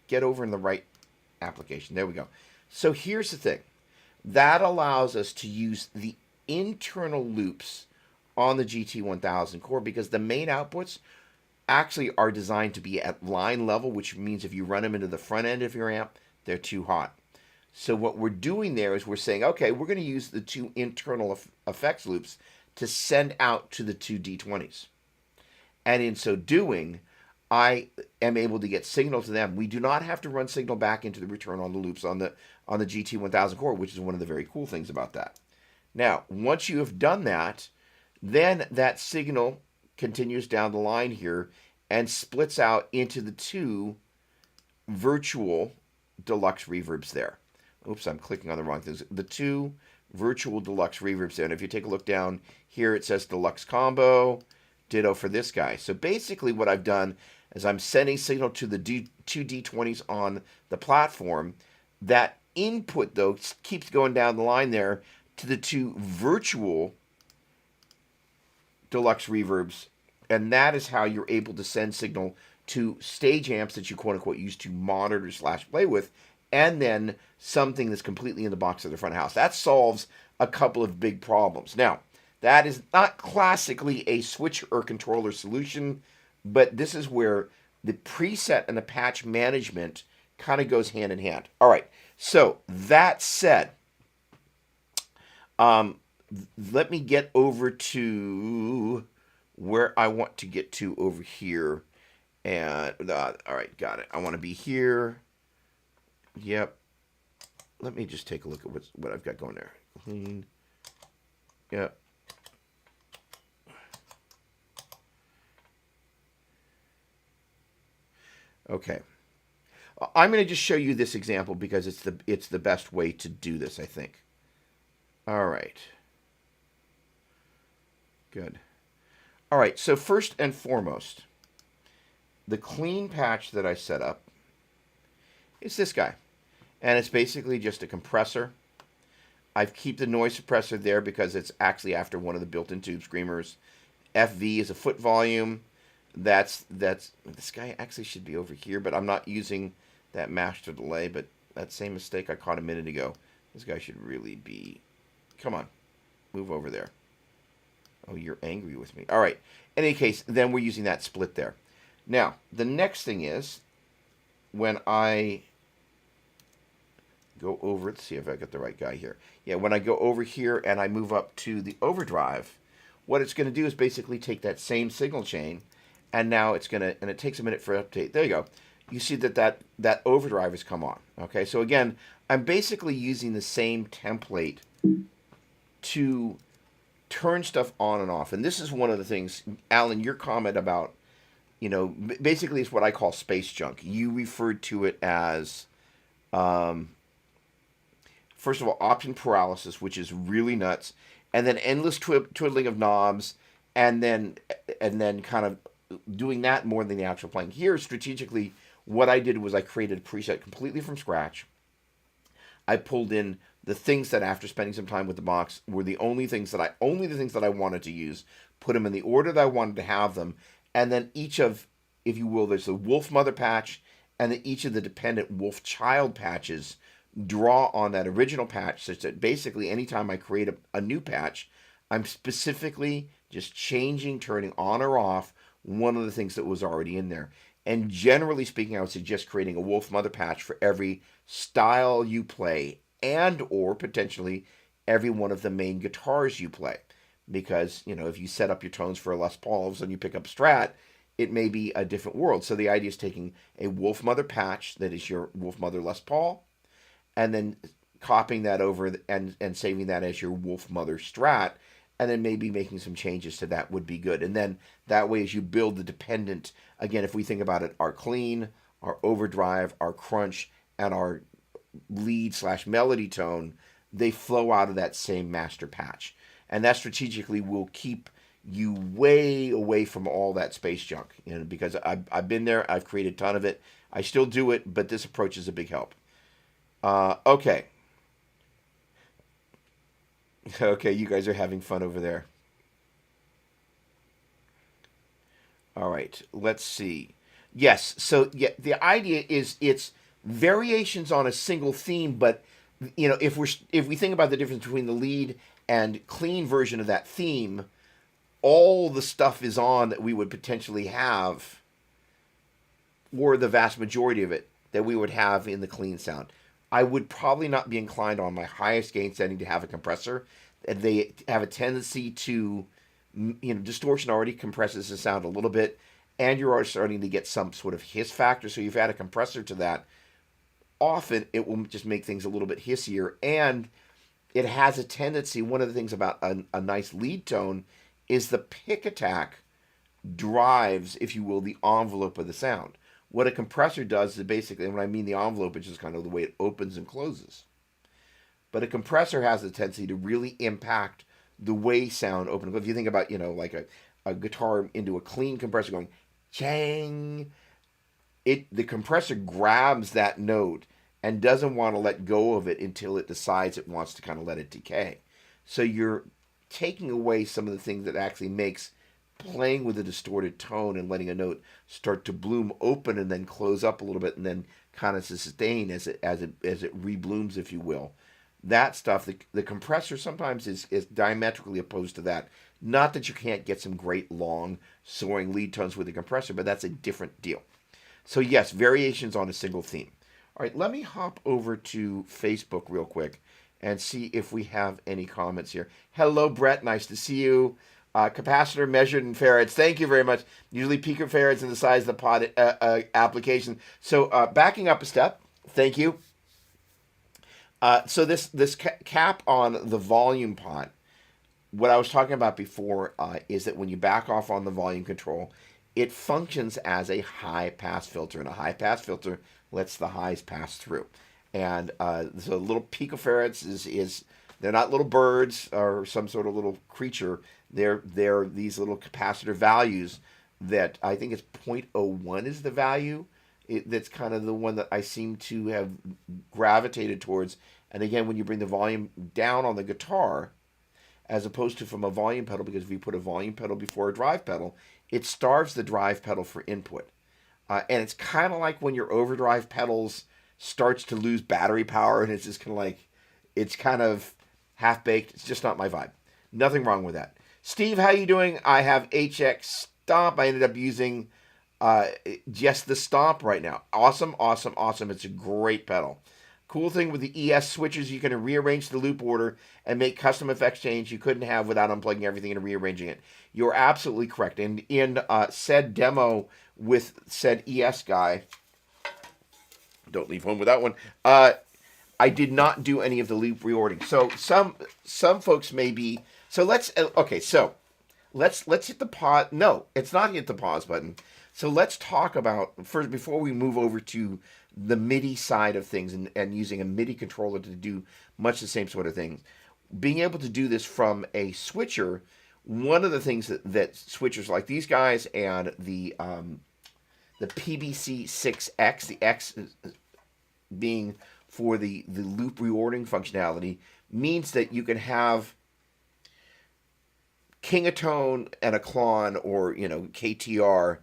get over in the right application. There we go. So here's the thing. That allows us to use the internal loops on the GT1000 core because the main outputs actually are designed to be at line level, which means if you run them into the front end of your amp, they're too hot. So what we're doing there is we're saying, okay, we're going to use the 2 internal effects loops to send out to the 2 D20s. And in so doing, I am able to get signal to them. We do not have to run signal back into the return on the loops on the GT1000 core, which is one of the very cool things about that. Now, once you have done that, then that signal continues down the line here and splits out into the 2 virtual deluxe reverbs there. Oops, I'm clicking on the wrong things. The 2 virtual deluxe reverbs there. And if you take a look down here, it says deluxe combo. Ditto for this guy. So basically what I've done is I'm sending signal to the two D20s on the platform. That input, though, keeps going down the line there to the two virtual deluxe reverbs. And that is how you're able to send signal to stage amps that you quote-unquote use to monitor / play with, and then something that's completely in the box of the front of house. That solves a couple of big problems. Now, that is not classically a switcher or controller solution, but this is where the preset and the patch management kind of goes hand in hand. All right, so that said, let me get over to where I want to get to over here. And, all right, got it. I want to be here. Yep. Let me just take a look at what I've got going there. Clean. Yep. Okay. I'm going to just show you this example because it's the best way to do this, I think. All right. Good. All right, so first and foremost, the clean patch that I set up is this guy. And it's basically just a compressor. I keep the noise suppressor there because it's actually after one of the built-in tube screamers. FV is a foot volume. That's this guy actually should be over here, but I'm not using that master delay, but that same mistake I caught a minute ago. This guy should really be, come on, move over there. Oh, you're angry with me. All right. In any case, then we're using that split there. Now, the next thing is when I go over, let's see if I got the right guy here. Yeah, when I go over here and I move up to the overdrive, what it's going to do is basically take that same signal chain, and now it's going to, and it takes a minute for an update. There you go. You see that overdrive has come on. Okay, so again, I'm basically using the same template to turn stuff on and off. And this is one of the things, Alan, your comment about, you know, basically it's what I call space junk. You referred to it as, first of all, option paralysis, which is really nuts, and then endless twiddling of knobs, and then kind of doing that more than the actual playing. Here, strategically, what I did was I created a preset completely from scratch. I pulled in the things that, after spending some time with the box, were the only things that I wanted to use, put them in the order that I wanted to have them, and then each of, if you will, there's the Wolfmother patch, and then each of the dependent Wolfchild patches draw on that original patch, such that basically anytime I create a new patch, I'm specifically just turning on or off one of the things that was already in there. And generally speaking, I would suggest creating a Wolfmother patch for every style you play, and or potentially every one of the main guitars you play. Because, you know, if you set up your tones for a Les Paul, all of a sudden you pick up Strat, it may be a different world. So the idea is taking a Wolfmother patch that is your Wolfmother Les Paul, and then copying that over and saving that as your Wolfmother Strat, and then maybe making some changes to that would be good. And then that way, as you build the dependent, again, if we think about it, our clean, our overdrive, our crunch, and our lead / melody tone, they flow out of that same master patch. And that strategically will keep you way away from all that space junk, you know, because I've been there, I've created a ton of it. I still do it, but this approach is a big help. Okay. Okay, you guys are having fun over there. All right, let's see. Yes, so yeah, the idea is it's variations on a single theme, but you know, if we think about the difference between the lead and clean version of that theme, all the stuff is on that we would potentially have, or the vast majority of it that we would have in the clean sound. I would probably not be inclined on my highest gain setting to have a compressor. They have a tendency to, you know, distortion already compresses the sound a little bit, and you're already starting to get some sort of hiss factor. So you've add a compressor to that, often it will just make things a little bit hissier, and it has a tendency, one of the things about a nice lead tone is the pick attack drives, if you will, the envelope of the sound. What a compressor does is basically, and when I mean the envelope, it's just kind of the way it opens and closes. But a compressor has the tendency to really impact the way sound open. If you think about, like a guitar into a clean compressor going chang, the compressor grabs that note and doesn't want to let go of it until it decides it wants to kind of let it decay. So you're taking away some of the things that actually makes playing with a distorted tone and letting a note start to bloom open and then close up a little bit and then kind of sustain as it reblooms, if you will. That stuff, the compressor sometimes is diametrically opposed to that. Not that you can't get some great long soaring lead tones with a compressor, but that's a different deal. So yes, variations on a single theme. All right, let me hop over to Facebook real quick and see if we have any comments here. Hello, Brett. Nice to see you. Capacitor measured in farads. Thank you very much. Usually picofarads in the size of the pod application. So backing up a step. Thank you. So this cap on the volume pot, what I was talking about before is that when you back off on the volume control, it functions as a high-pass filter, and a high-pass filter lets the highs pass through. And so little picofarads is they're not little birds or some sort of little creature. They're these little capacitor values that I think it's 0.01 is the value. That's kind of the one that I seem to have gravitated towards. And again, when you bring the volume down on the guitar, as opposed to from a volume pedal, because if you put a volume pedal before a drive pedal, it starves the drive pedal for input. And it's kind of like when your overdrive pedals starts to lose battery power, and it's just kind of like, it's kind of half-baked. It's just not my vibe. Nothing wrong with that. Steve, how you doing? I have HX Stomp. I ended up using just the Stomp right now. Awesome, awesome, awesome. It's a great pedal. Cool thing with the ES switches, you can rearrange the loop order and make custom effects change you couldn't have without unplugging everything and rearranging it. You're absolutely correct. And in said demo with said ES guy, don't leave home with that one, I did not do any of the loop reordering. So some folks may be, so let's hit the pause. No, it's not hit the pause button. So let's talk about, first, before we move over to the MIDI side of things and using a MIDI controller to do much the same sort of thing. Being able to do this from a switcher, one of the things that switchers like these guys and the PBC6X, the X being for the loop reordering functionality, means that you can have King of Tone and a Klon or KTR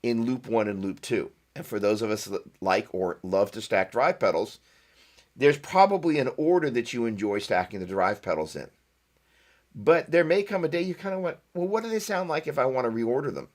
in loop 1 and loop 2. And for those of us that like or love to stack drive pedals, there's probably an order that you enjoy stacking the drive pedals in. But there may come a day you kind of went, well, what do they sound like if I want to reorder them?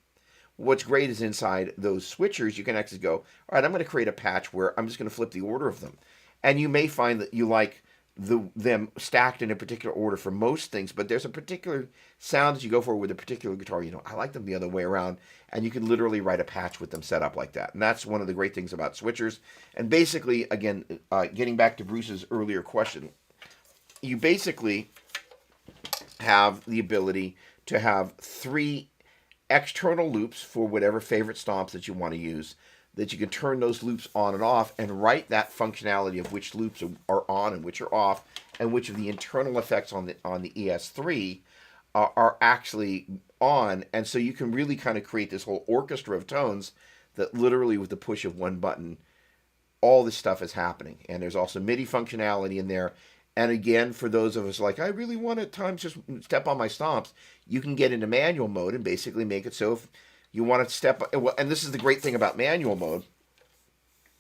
What's great is inside those switchers, you can actually go, all right, I'm going to create a patch where I'm just going to flip the order of them. And you may find that you like them stacked in a particular order for most things, but there's a particular sound that you go for with a particular guitar. I like them the other way around, and you can literally write a patch with them set up like that. And that's one of the great things about switchers. And basically, again, getting back to Bruce's earlier question, you basically have the ability to have 3 external loops for whatever favorite stomps that you want to use, that you can turn those loops on and off and write that functionality of which loops are on and which are off, and which of the internal effects on the ES3 are actually on. And so you can really kind of create this whole orchestra of tones that literally with the push of one button, all this stuff is happening. And there's also MIDI functionality in there. And again, for those of us like, I really want at times just step on my stomps, you can get into manual mode and basically make it so if you want to step, and this is the great thing about manual mode,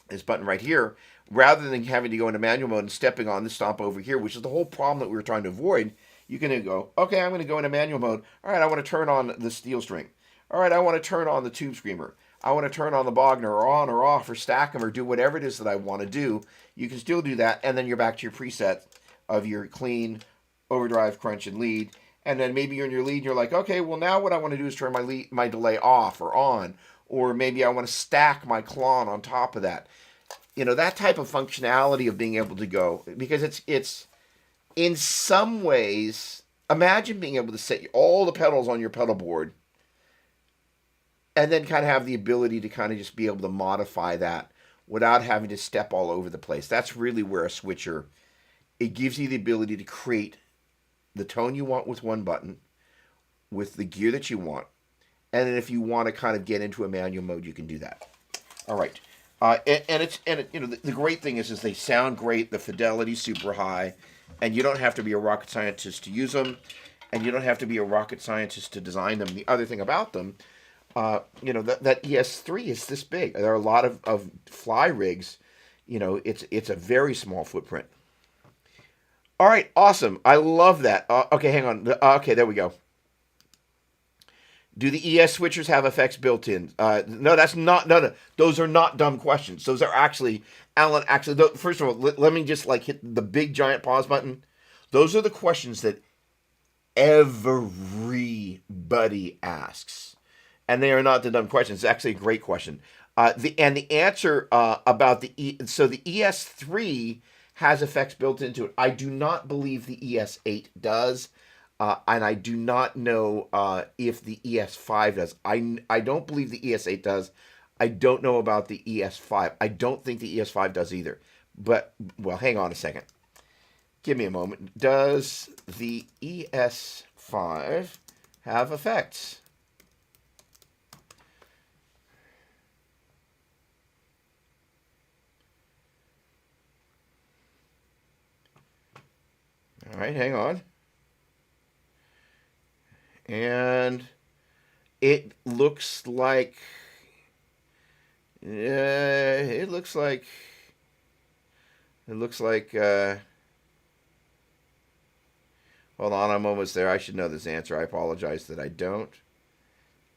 this button right here, rather than having to go into manual mode and stepping on the stomp over here, which is the whole problem that we were trying to avoid, you can go, okay, I'm going to go into manual mode. All right, I want to turn on the steel string. All right, I want to turn on the tube screamer. I want to turn on the Bogner or on or off or stack them or do whatever it is that I want to do. You can still do that, and then you're back to your preset of your clean, overdrive, crunch, and lead. And then maybe you're in your lead and you're like, okay, well now what I want to do is turn my delay off or on. Or maybe I want to stack my Klon on top of that. That type of functionality of being able to go, because it's in some ways, imagine being able to set all the pedals on your pedal board and then kind of have the ability to kind of just be able to modify that without having to step all over the place. That's really where a switcher it gives you the ability to create the tone you want with one button, with the gear that you want, and then if you want to kind of get into a manual mode, you can do that. All right, the great thing is they sound great, the fidelity's super high, and you don't have to be a rocket scientist to use them, and you don't have to be a rocket scientist to design them. The other thing about them, that ES3 is this big. There are a lot of fly rigs. It's a very small footprint. All right, awesome. I love that. Okay, hang on. Okay, there we go. Do the ES switchers have effects built in? No, that's not. No. Those are not dumb questions. Those are actually, Alan. Actually, first of all, let me just hit the big giant pause button. Those are the questions that everybody asks, and they are not the dumb questions. It's actually a great question. The answer about the ES3 has effects built into it. I do not believe the ES8 does, and I do not know if the ES5 does. I don't believe the ES8 does. I don't know about the ES5. I don't think the ES5 does either. But, well, hang on a second. Give me a moment. Does the ES5 have effects? All right, hang on. And it looks like hold on, I'm almost there. I should know this answer. I apologize that I don't.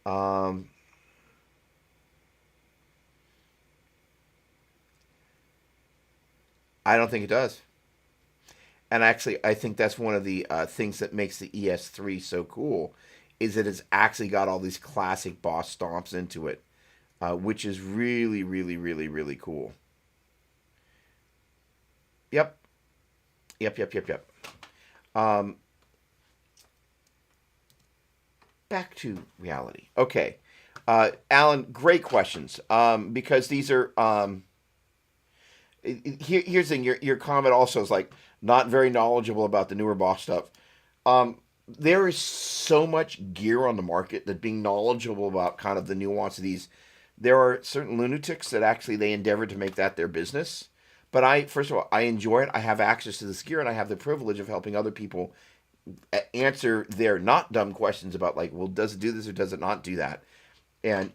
I don't think it does. And actually, I think that's one of the things that makes the ES3 so cool, is that it's actually got all these classic Boss stomps into it, which is really, really, really, really cool. Yep. Back to reality. Okay. Alan, great questions. Because these are... here's the thing. Your comment also is not very knowledgeable about the newer Boss stuff. There is so much gear on the market that being knowledgeable about kind of the nuance of these, there are certain lunatics that actually they endeavor to make that their business. But first of all, I enjoy it. I have access to this gear, and I have the privilege of helping other people answer their not dumb questions about well, does it do this or does it not do that? And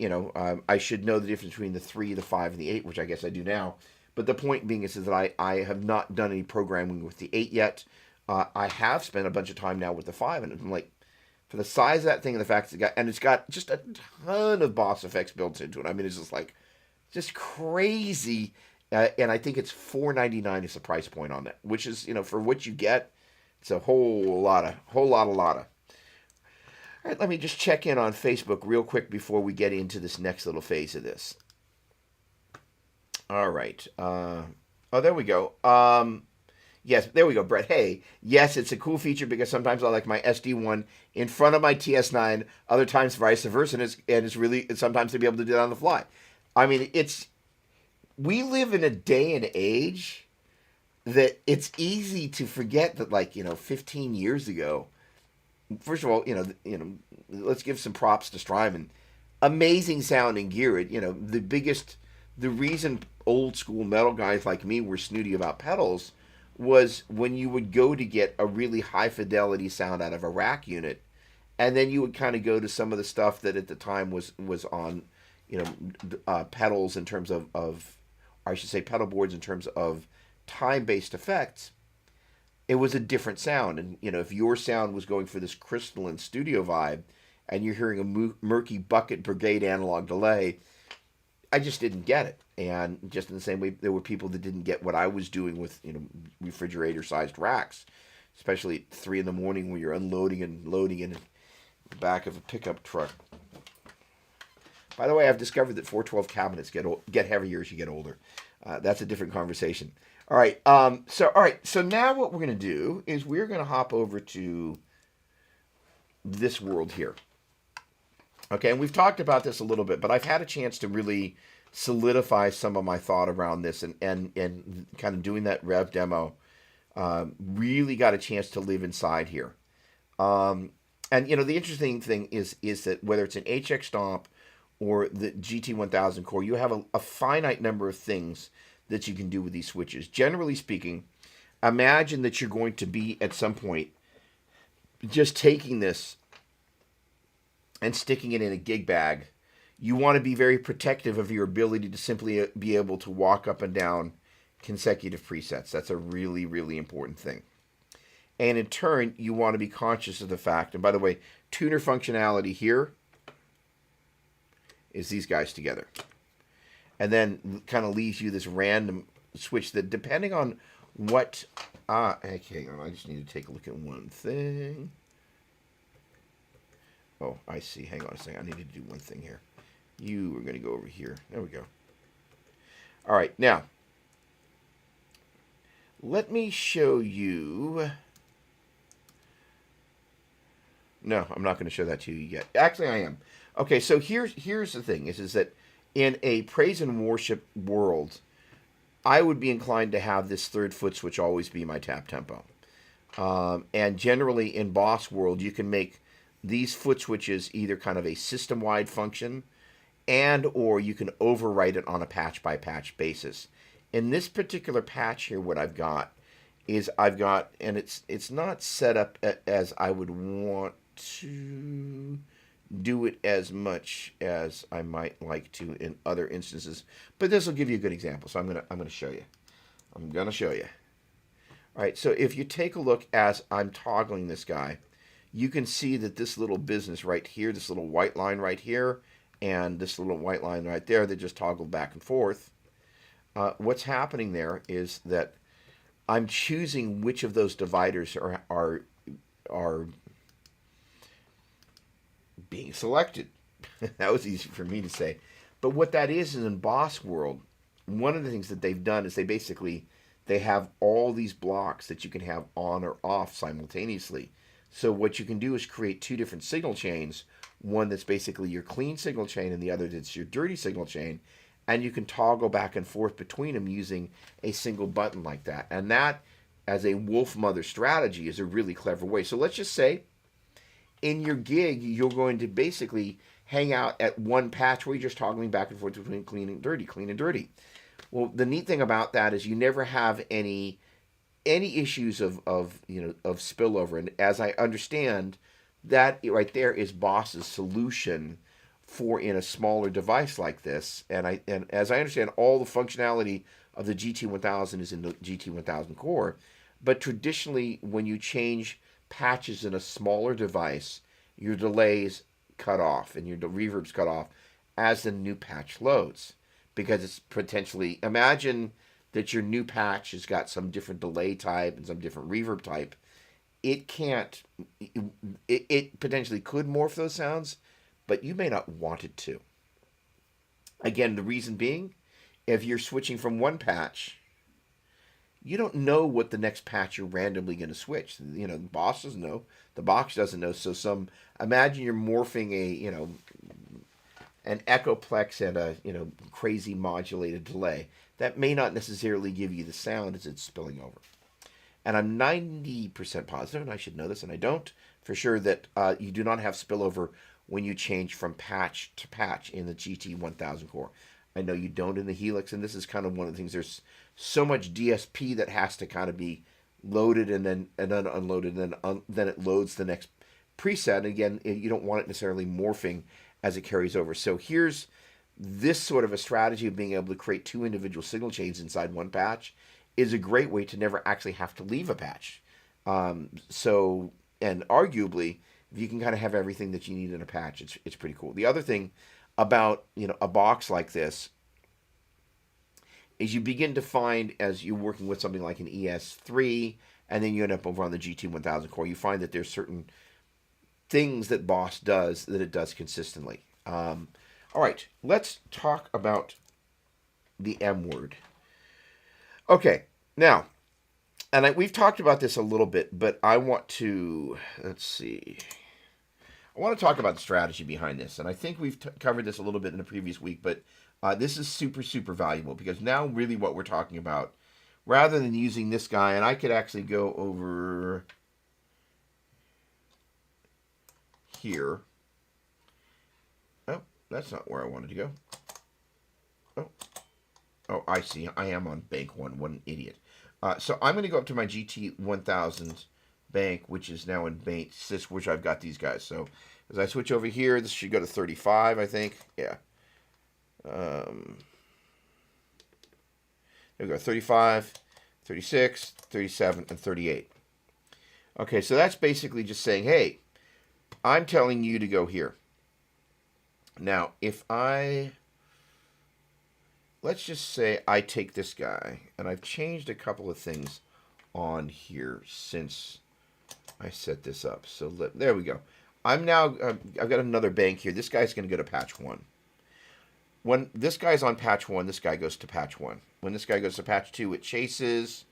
I should know the difference between the 3, the 5, and the 8, which I guess I do now. But the point being is that I have not done any programming with the 8 yet. I have spent a bunch of time now with the 5, and I'm for the size of that thing and the fact that it's got just a ton of Boss effects built into it. I mean, it's just crazy. And I think it's $4.99 is the price point on that, which is, for what you get, it's a whole lot of. All right, let me just check in on Facebook real quick before we get into this next little phase of this. All right. There we go. Yes, there we go, Brett. Hey, yes, it's a cool feature because sometimes I like my SD1 in front of my TS9, other times vice versa, and it's sometimes to be able to do that on the fly. I mean, we live in a day and age that it's easy to forget that 15 years ago, first of all, let's give some props to Strymon. Amazing sounding gear. The reason old school metal guys like me were snooty about pedals was when you would go to get a really high fidelity sound out of a rack unit, and then you would kind of go to some of the stuff that at the time was on, pedals in terms of I should say pedal boards in terms of time-based effects. It was a different sound, and if your sound was going for this crystalline studio vibe, and you're hearing a murky bucket brigade analog delay, I just didn't get it. And just in the same way, there were people that didn't get what I was doing with, refrigerator-sized racks, especially at 3 a.m. when you're unloading and loading in the back of a pickup truck. By the way, I've discovered that 412 cabinets get heavier as you get older. That's a different conversation. All right. So now what we're going to do is we're going to hop over to this world here. Okay, and we've talked about this a little bit, but I've had a chance to really solidify some of my thought around this and kind of doing that rev demo really got a chance to live inside here. And the interesting thing is that whether it's an HX Stomp or the GT1000 core, you have a finite number of things that you can do with these switches. Generally speaking, imagine that you're going to be at some point just taking this and sticking it in a gig bag. You want to be very protective of your ability to simply be able to walk up and down consecutive presets. That's a really, really important thing. And in turn, you want to be conscious of the fact, and by the way, tuner functionality here is these guys together. And then kind of leaves you this random switch that, depending on what... okay, hang on, I just need to take a look at one thing. Oh, I see. Hang on a second. I need to do one thing here. You are going to go over here. There we go. All right, now, let me show you... No, I'm not going to show that to you yet. Actually, I am. Okay, so here's the thing, is that in a praise and worship world, I would be inclined to have this third foot switch always be my tap tempo. And generally in boss world, you can make these foot switches either kind of a system-wide function and or you can overwrite it on a patch-by-patch basis. In this particular patch here, what I've got is and it's not set up as I would want to do it as much as I might like to in other instances, but this will give you a good example. So I'm gonna show you. I'm gonna show you. All right. So if you take a look as I'm toggling this guy, you can see that this little business right here, this little white line right here, and this little white line right there, they just toggle back and forth. What's happening there is that I'm choosing which of those dividers are being selected. That was easy for me to say. But what that is in boss world, one of the things that they've done is they have all these blocks that you can have on or off simultaneously. So what you can do is create two different signal chains, one that's basically your clean signal chain and the other that's your dirty signal chain, and you can toggle back and forth between them using a single button like that. And that, as a Wolfmother strategy, is a really clever way. So let's just say in your gig, you're going to basically hang out at one patch where you're just toggling back and forth between clean and dirty, clean and dirty. Well, the neat thing about that is you never have any issues of spillover. And as I understand, that right there is Boss's solution for in a smaller device like this. And as I understand, all the functionality of the GT1000 is in the GT1000 core. But traditionally, when you change patches in a smaller device, your delays cut off and your reverb's cut off as the new patch loads, because it's potentially, imagine that your new patch has got some different delay type and some different reverb type. It potentially could morph those sounds, but you may not want it to. Again, the reason being, if you're switching from one patch, you don't know what the next patch you're randomly going to switch. The boss doesn't know. The box doesn't know. So imagine you're morphing an echoplex and a crazy modulated delay. That may not necessarily give you the sound as it's spilling over. And I'm 90% positive, and I should know this, and I don't, for sure, that you do not have spillover when you change from patch to patch in the GT1000 core. I know you don't in the Helix, and this is kind of one of the things. There's so much DSP that has to kind of be loaded and then unloaded, and then it loads the next preset. And again, you don't want it necessarily morphing as it carries over. So here's this sort of a strategy of being able to create two individual signal chains inside one patch is a great way to never actually have to leave a patch. And arguably, if you can kind of have everything that you need in a patch, it's pretty cool. The other thing about a box like this is you begin to find, as you're working with something like an ES3, and then you end up over on the GT1000 core, you find that there's certain things that Boss does that it does consistently. All right, let's talk about the M word. Okay, now, and we've talked about this a little bit, but I want to, let's see. I want to talk about the strategy behind this, and I think we've covered this a little bit in the previous week, but this is super, super valuable, because now really what we're talking about, rather than using this guy, and I could actually go over here. Oh, that's not where I wanted to go. Oh, I see. I am on bank 1. What an idiot. So I'm going to go up to my GT1000 bank, which is now in bank 6, which I've got these guys. So as I switch over here, this should go to 35, I think. Yeah. There we go. 35, 36, 37, and 38. Okay, so that's basically just saying, hey, I'm telling you to go here. Now, if let's just say I take this guy, and I've changed a couple of things on here since I set this up. So there we go. I've got another bank here. This guy's going to go to patch 1. When this guy's on patch 1, this guy goes to patch 1. When this guy goes to patch 2, it chases.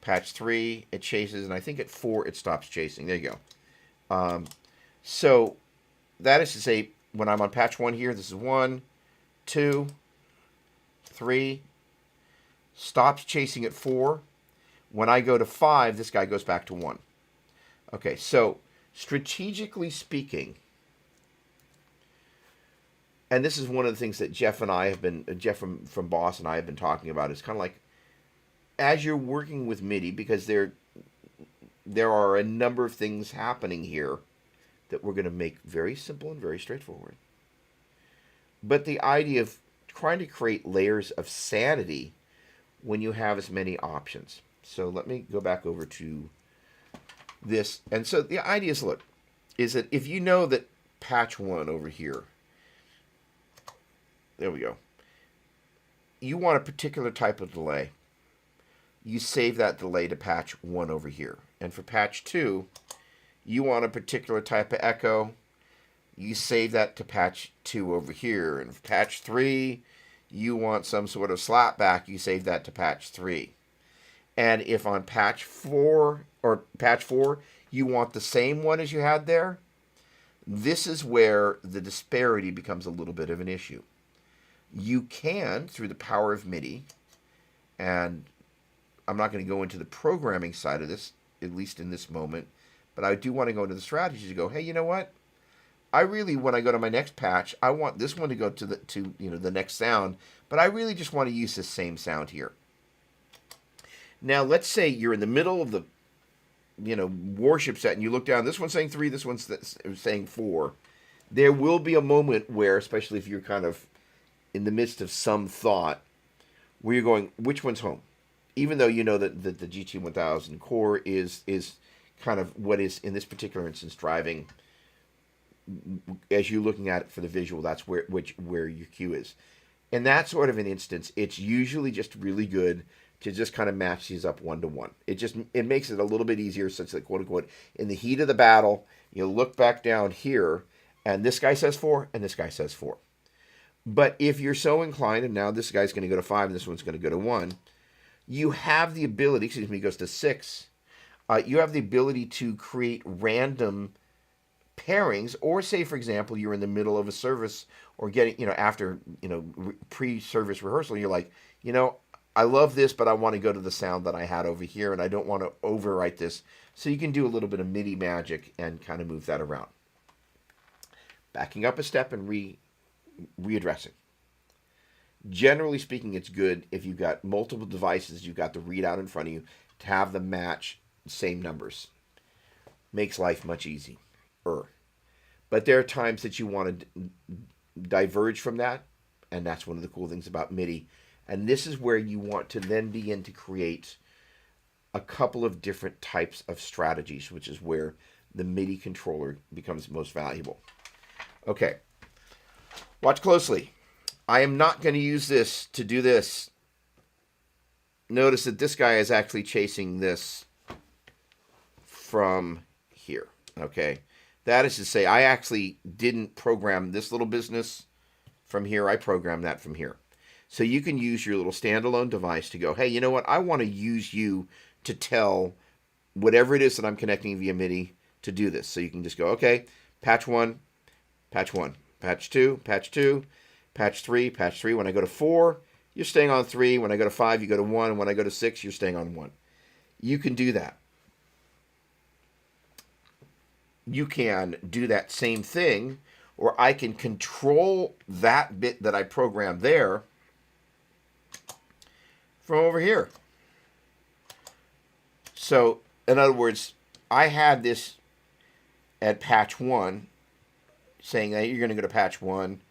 Patch 3, it chases. And I think at 4, it stops chasing. There you go. So that is to say, when I'm on patch 1 here, this is 1, 2, 3. Stops chasing at 4. When I go to 5, this guy goes back to 1. Okay, so strategically speaking, and this is one of the things that Jeff from Boss and I have been talking about, is kind of like, as you're working with MIDI, because there are a number of things happening here that we're going to make very simple and very straightforward. But the idea of trying to create layers of sanity when you have as many options. So let me go back over to this. And so the idea is, look, is that if you know that patch 1 over here, there we go, you want a particular type of delay, you save that delay to patch 1 over here. And for patch 2, you want a particular type of echo, you save that to patch 2 over here. And for patch 3, you want some sort of slapback, you save that to patch 3. And if on patch 4, you want the same one as you had there, this is where the disparity becomes a little bit of an issue. You can, through the power of MIDI, and I'm not going to go into the programming side of this, at least in this moment, but I do want to go into the strategy to go, hey, you know what? I really, when I go to my next patch, I want this one to go to the next sound, but I really just want to use this same sound here. Now, let's say you're in the middle of the worship set, and you look down. This one's saying 3. This one's saying 4. There will be a moment where, especially if you're kind of in the midst of some thought, where you're going, which one's home? Even though you know that the GT1000 core is kind of what is, in this particular instance, driving, as you're looking at it for the visual, that's where your cue is. In that sort of an instance, it's usually just really good to just kind of match these up 1-to-1. It makes it a little bit easier, such that, quote unquote, in the heat of the battle, you look back down here, and this guy says 4, and this guy says 4. But if you're so inclined, and now this guy's going to go to 5, and this one's going to go to 1, you have the ability, he goes to 6, you have the ability to create random pairings, or say, for example, you're in the middle of a service, or getting, after, pre-service rehearsal, you're like, I love this, but I want to go to the sound that I had over here, and I don't want to overwrite this. So you can do a little bit of MIDI magic and kind of move that around. Backing up a step and readdressing. Generally speaking, it's good if you've got multiple devices, you've got the readout in front of you, to have them match same numbers. Makes life much easier. But there are times that you want to diverge from that, and that's one of the cool things about MIDI. And this is where you want to then begin to create a couple of different types of strategies, which is where the MIDI controller becomes most valuable. Okay, watch closely. I am not going to use this to do this. Notice that this guy is actually chasing this from here, okay? That is to say, I actually didn't program this little business from here. I programmed that from here. So you can use your little standalone device to go, hey, you know what? I want to use you to tell whatever it is that I'm connecting via MIDI to do this. So you can just go, okay, patch 1, patch 1, patch 2, patch 2, patch 3, patch 3. When I go to 4, you're staying on 3. When I go to 5, you go to 1. When I go to 6, you're staying on 1. You can do that. You can do that same thing, or I can control that bit that I programmed there from over here. So, in other words, I had this at patch 1, saying that you're going to go to patch 1,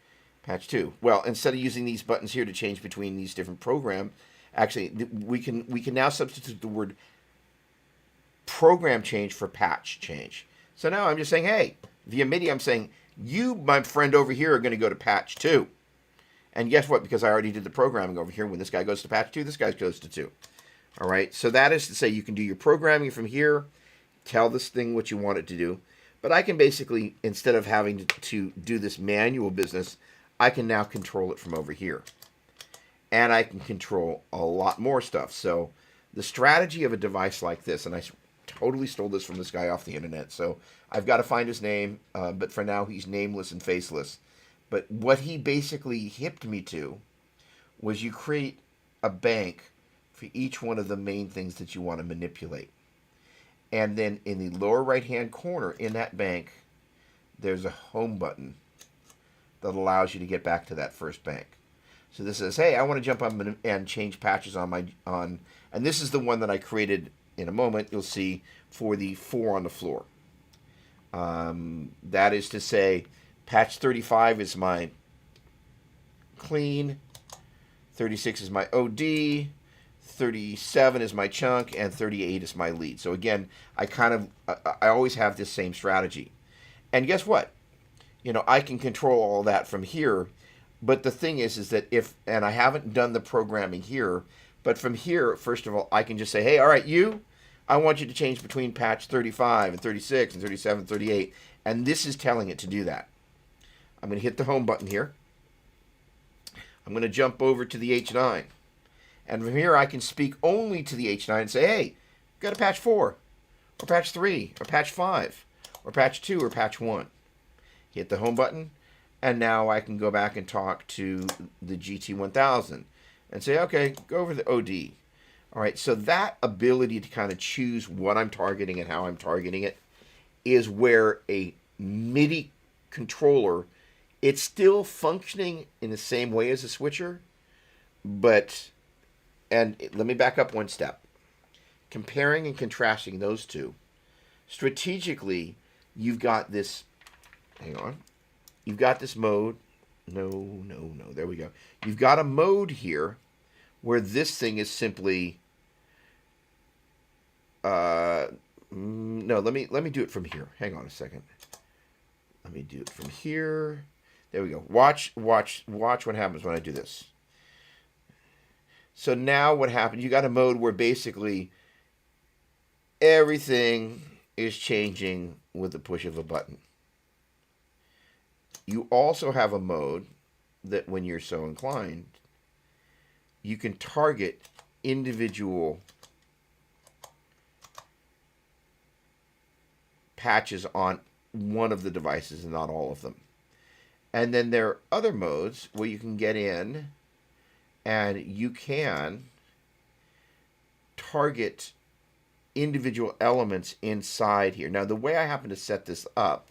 patch 2. Well, instead of using these buttons here to change between these different programs, actually, we can now substitute the word program change for patch change. So now I'm just saying, hey, via MIDI, I'm saying, you, my friend over here, are going to go to patch 2. And guess what? Because I already did the programming over here, when this guy goes to patch 2, this guy goes to 2. All right, so that is to say you can do your programming from here, tell this thing what you want it to do. But I can basically, instead of having to do this manual business, I can now control it from over here. And I can control a lot more stuff. So the strategy of a device like this, and I totally stole this from this guy off the internet, so I've got to find his name, but for now he's nameless and faceless. But what he basically hipped me to was you create a bank for each one of the main things that you want to manipulate. And then in the lower right-hand corner in that bank, there's a home button that allows you to get back to that first bank. So this says, hey, I want to jump on and change patches and this is the one that I created in a moment, you'll see, for the 4 on the floor. That is to say, patch 35 is my clean, 36 is my OD, 37 is my chunk, and 38 is my lead. So again, I always have this same strategy. And guess what? You know, I can control all that from here, but the thing is that and I haven't done the programming here, but from here, first of all, I can just say, hey, all right, I want you to change between patch 35 and 36 and 37 and 38, and this is telling it to do that. I'm going to hit the home button here. I'm going to jump over to the H9. And from here, I can speak only to the H9 and say, hey, go to patch 4, or patch 3, or patch 5, or patch 2, or patch 1. Hit the home button, and now I can go back and talk to the GT1000 and say, okay, go over the OD. All right, so that ability to kind of choose what I'm targeting and how I'm targeting it is where a MIDI controller, it's still functioning in the same way as a switcher, but... And let me back up one step. Comparing and contrasting those two, strategically, you've got this, hang on, you've got this mode, no, there we go. You've got a mode here where this thing is simply, no, let me do it from here. Hang on a second. Let me do it from here. There we go. Watch what happens when I do this. So now what happens, you got a mode where basically everything is changing with the push of a button. You also have a mode that when you're so inclined, you can target individual patches on one of the devices and not all of them. And then there are other modes where you can get in and you can target individual elements inside here. Now, the way I happen to set this up,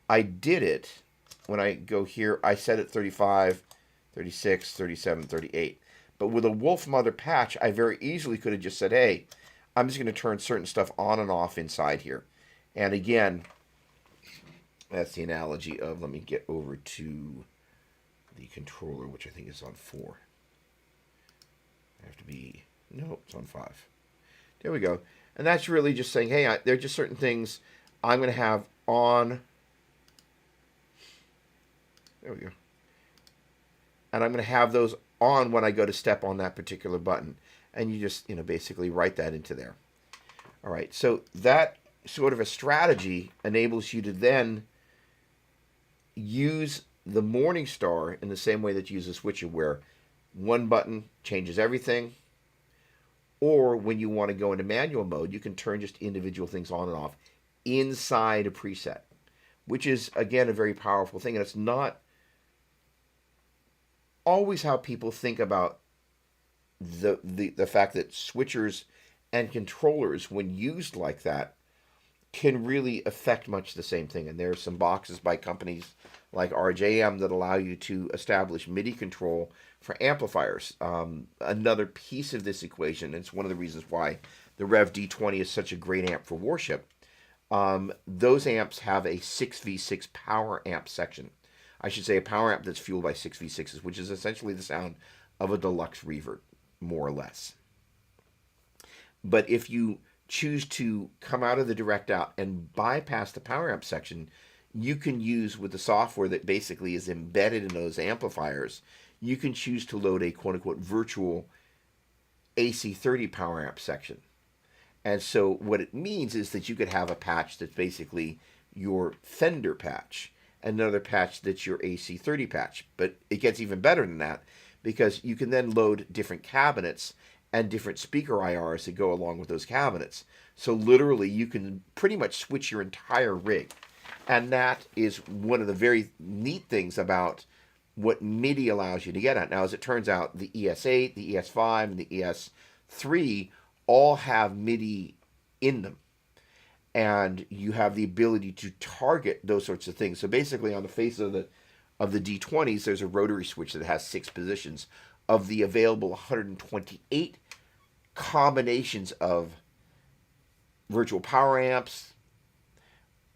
I did it when I go here. I set it 35, 36, 37, 38. But with a Wolfmother patch, I very easily could have just said, hey, I'm just going to turn certain stuff on and off inside here. And again, that's the analogy of, let me get over to the controller, which I think is on 4. I have to be, no, it's on 5. There we go. And that's really just saying, hey, there are just certain things I'm going to have on. There we go. And I'm going to have those on when I go to step on that particular button. And you just, basically write that into there. All right, so that sort of a strategy enables you to then use the Morningstar in the same way that you use a switcher, where one button changes everything, or when you want to go into manual mode, you can turn just individual things on and off inside a preset, which is, again, a very powerful thing. And it's not always how people think about the fact that switchers and controllers, when used like that, can really affect much the same thing. And there are some boxes by companies like RJM that allow you to establish MIDI control for amplifiers. Another piece of this equation, and it's one of the reasons why the Rev D20 is such a great amp for worship. Those amps have a 6v6 power amp section. I should say a power amp that's fueled by 6v6s, which is essentially the sound of a deluxe reverb, more or less. But if you choose to come out of the direct out and bypass the power amp section, you can use, with the software that basically is embedded in those amplifiers, you can choose to load a quote-unquote virtual AC30 power amp section. And so what it means is that you could have a patch that's basically your Fender patch, another patch that's your AC30 patch. But it gets even better than that, because you can then load different cabinets and different speaker IRs that go along with those cabinets. So literally you can pretty much switch your entire rig. And that is one of the very neat things about what MIDI allows you to get at. Now, as it turns out, the ES8, the ES5, and the ES3 all have MIDI in them. And you have the ability to target those sorts of things. So basically, on the face of the D20s, there's a rotary switch that has 6 positions. Of the available 128 combinations of virtual power amps,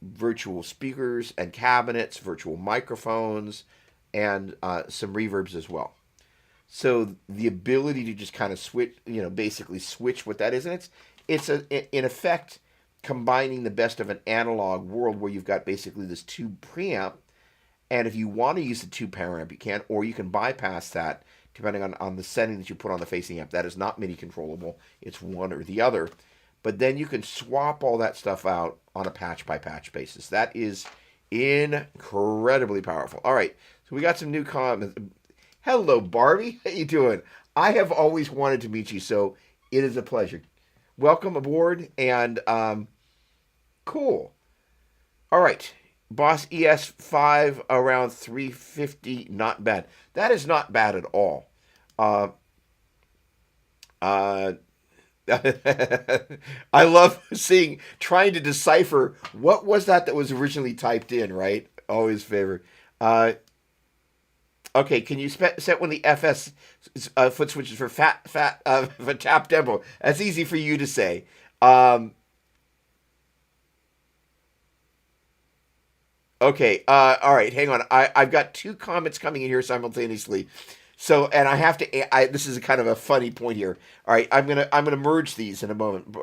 virtual speakers and cabinets, virtual microphones, and some reverbs as well. So the ability to just kind of switch, basically switch what that is, and it's in effect combining the best of an analog world where you've got basically this tube preamp, and if you want to use the tube power amp, you can, or you can bypass that depending on the setting that you put on the facing amp. That is not MIDI controllable. It's one or the other. But then you can swap all that stuff out on a patch-by-patch basis. That is incredibly powerful. All right, so we got some new comments. Hello, Barbie. How you doing? I have always wanted to meet you, so it is a pleasure. Welcome aboard, and cool. All right, Boss ES5 around 350, not bad. That is not bad at all. I love trying to decipher what was that was originally typed in, right? Always favorite. Okay, can you set when the FS foot switches for for tap tempo? That's easy for you to say. Okay, all right, hang on. I've got 2 comments coming in here simultaneously. So, and I have to. This is a kind of a funny point here. All right, I'm gonna merge these in a moment.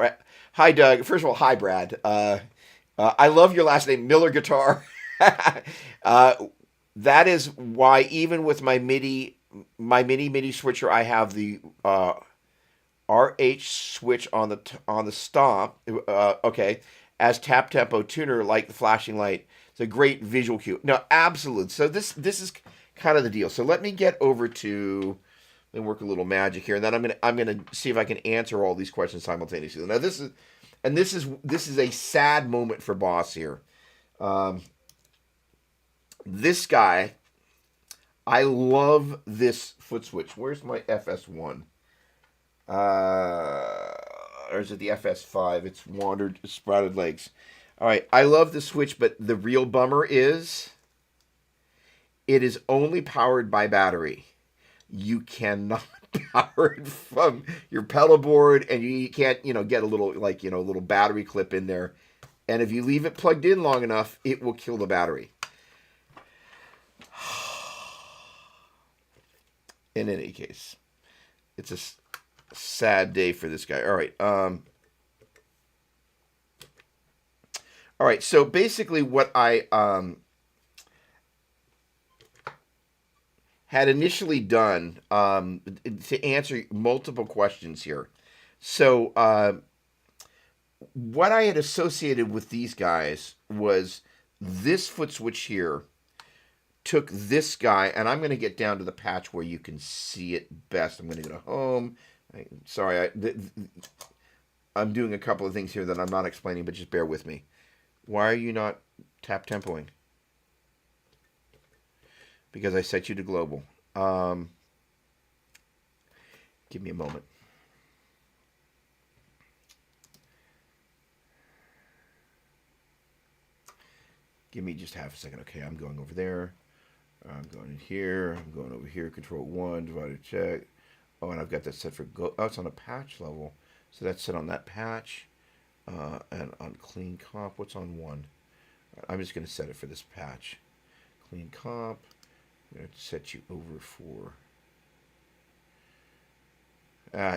Hi, Doug. First of all, hi, Brad. I love your last name, Miller Guitar. That is why even with my MIDI switcher, I have the RH switch on the Stomp. Okay, as tap tempo tuner, like the flashing light. It's a great visual cue. No, absolute. So this is kind of the deal. So let me get over to and work a little magic here, and then I'm gonna see if I can answer all these questions simultaneously. Now this is a sad moment for Boss here. This guy, I love this foot switch. Where's my FS1? Or is it the FS5? It's wandered, sprouted legs. All right, I love the switch, but the real bummer is it is only powered by battery. You cannot power it from your pedal board, and you can't, get a little, little battery clip in there. And if you leave it plugged in long enough, it will kill the battery. In any case, it's a sad day for this guy. All right. All right. So basically, what I had initially done to answer multiple questions here. So what I had associated with these guys was this foot switch here took this guy, and I'm going to get down to the patch where you can see it best. I'm going to go to home. I'm doing a couple of things here that I'm not explaining, but just bear with me. Why are you not tap tempoing? Because I set you to global. Give me a moment. Give me just half a second. Okay, I'm going over there. I'm going in here. I'm going over here. Control 1, divider check. Oh, and I've got that set for go. Oh, it's on a patch level. So that's set on that patch. And on clean comp, what's on 1? I'm just going to set it for this patch. Clean comp. I'm going to set you over for...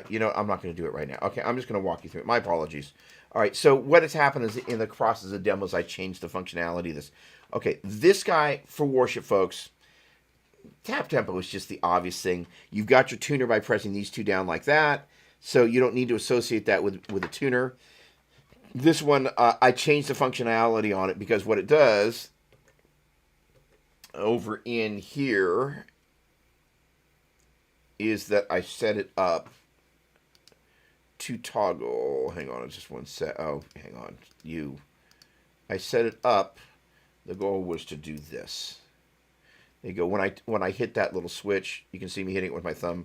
you know, I'm not going to do it right now. Okay, I'm just going to walk you through it. My apologies. All right, so what has happened is in the process of demos, I changed the functionality of this. Okay, this guy, for worship folks, tap tempo is just the obvious thing. You've got your tuner by pressing these two down like that, so you don't need to associate that with a tuner. This one, I changed the functionality on it because what it does over in here is that I set it up to toggle. Hang on, it's just one set. Oh, hang on. I set it up. The goal was to do this. There you go. When I hit that little switch, you can see me hitting it with my thumb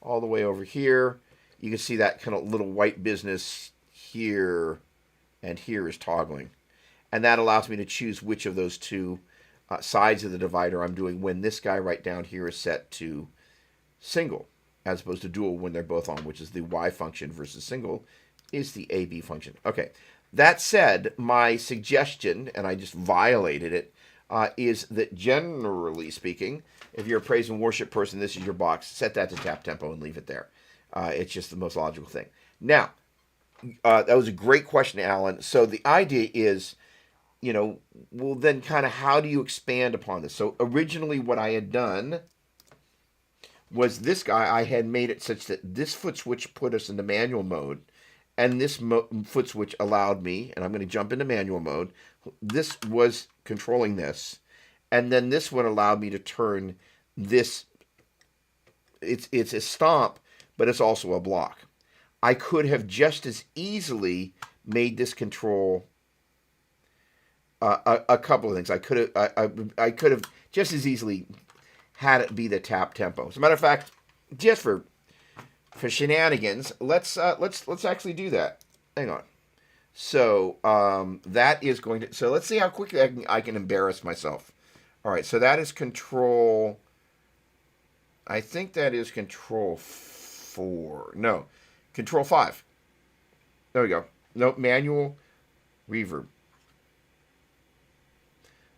all the way over here. You can see that kind of little white business here and here is toggling. And that allows me to choose which of those two sides of the divider I'm doing when this guy right down here is set to single, as opposed to dual when they're both on, which is the Y function, versus single is the AB function. Okay, that said, my suggestion, and I just violated it, is that generally speaking, if you're a praise and worship person, this is your box. Set that to tap tempo and leave it there. It's just the most logical thing. Now, that was a great question, Alan. So the idea is, you know, well then kind of how do you expand upon this? So originally what I had done was this guy, I had made it such that this foot switch put us into manual mode, and this foot switch allowed me, and I'm going to jump into manual mode, this was controlling this, and then this one allowed me to turn this, it's a stomp, but it's also a block. I could have just as easily made this control a couple of things. I could have just as easily had it be the tap tempo. As a matter of fact, just for shenanigans, let's actually do that. Hang on. So that is going to. So let's see how quickly I can embarrass myself. All right. So that is control. I think that is control 4. No, control 5. There we go. No, manual reverb.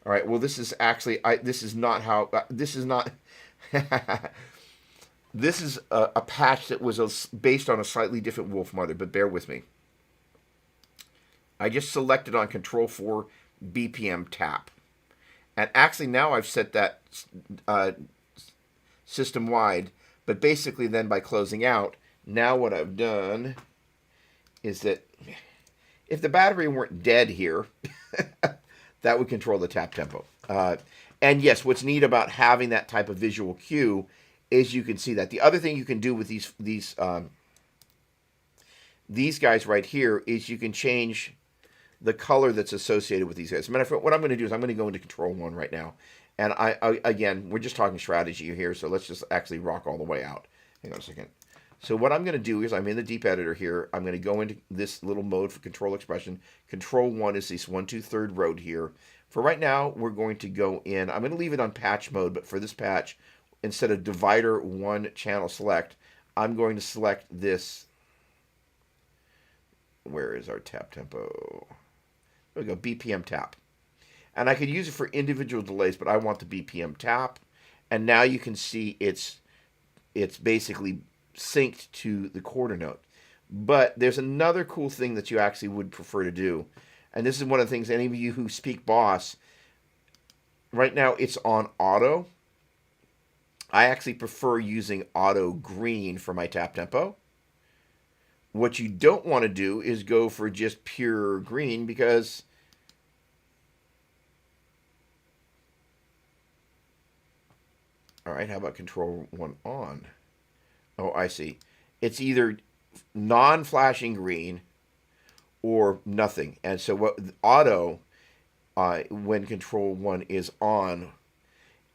All right. Well, this is actually. This is not how. This is not. This is a patch that was based on a slightly different Wolfmother, but bear with me. I just selected on Control 4 BPM tap, and actually now I've set that system wide. But basically, then by closing out, now what I've done is that if the battery weren't dead here. That would control the tap tempo. And yes, what's neat about having that type of visual cue is you can see that. The other thing you can do with these guys right here is you can change the color that's associated with these guys. As a matter of fact, what I'm going to do is I'm going to go into Control 1 right now. And again, we're just talking strategy here, so let's just actually rock all the way out. Hang on a second. So what I'm going to do is I'm in the deep editor here. I'm going to go into this little mode for control expression. Control 1 is this 1, 2, 3rd road here. For right now, we're going to go in. I'm going to leave it on patch mode, but for this patch, instead of divider 1 channel select, I'm going to select this. Where is our tap tempo? There we go, BPM tap. And I could use it for individual delays, but I want the BPM tap. And now you can see it's basically synced to the quarter note. But there's another cool thing that you actually would prefer to do. And this is one of the things, any of you who speak Boss, right now it's on auto. I actually prefer using auto green for my tap tempo. What you don't want to do is go for just pure green because all right, how about Control 1 on? Oh, I see. It's either non-flashing green or nothing. And so what auto, when Control 1 is on,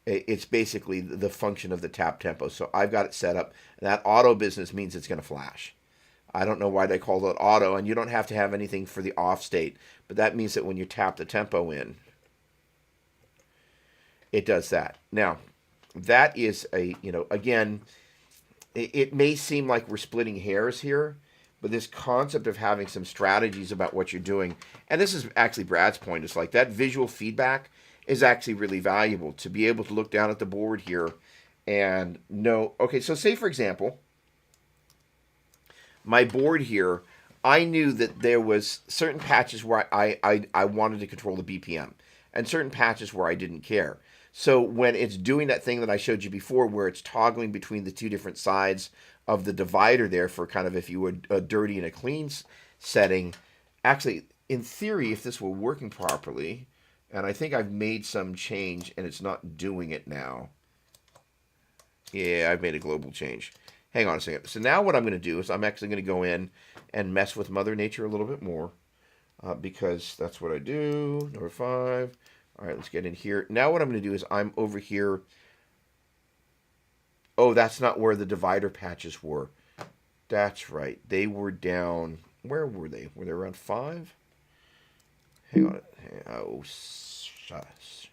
It's basically the function of the tap tempo. So I've got it set up. And that auto business means it's going to flash. I don't know why they call it auto, and you don't have to have anything for the off state, but that means that when you tap the tempo in, it does that. Now, that is again, it may seem like we're splitting hairs here, but this concept of having some strategies about what you're doing, and this is actually Brad's point, is like that visual feedback is actually really valuable to be able to look down at the board here and know, okay, so say for example, my board here, I knew that there was certain patches where I wanted to control the BPM and certain patches where I didn't care. So when it's doing that thing that I showed you before where it's toggling between the two different sides of the divider there for kind of if you were a dirty and a clean setting, actually, in theory, if this were working properly, and I think I've made some change and it's not doing it now. Yeah, I've made a global change. Hang on a second. So now what I'm going to do is I'm actually going to go in and mess with Mother Nature a little bit more because that's what I do. Number 5. All right, let's get in here. Now what I'm going to do is I'm over here. Oh, that's not where the divider patches were. That's right. They were down. Where were they? Were they around 5? Hang on. Oh, shush.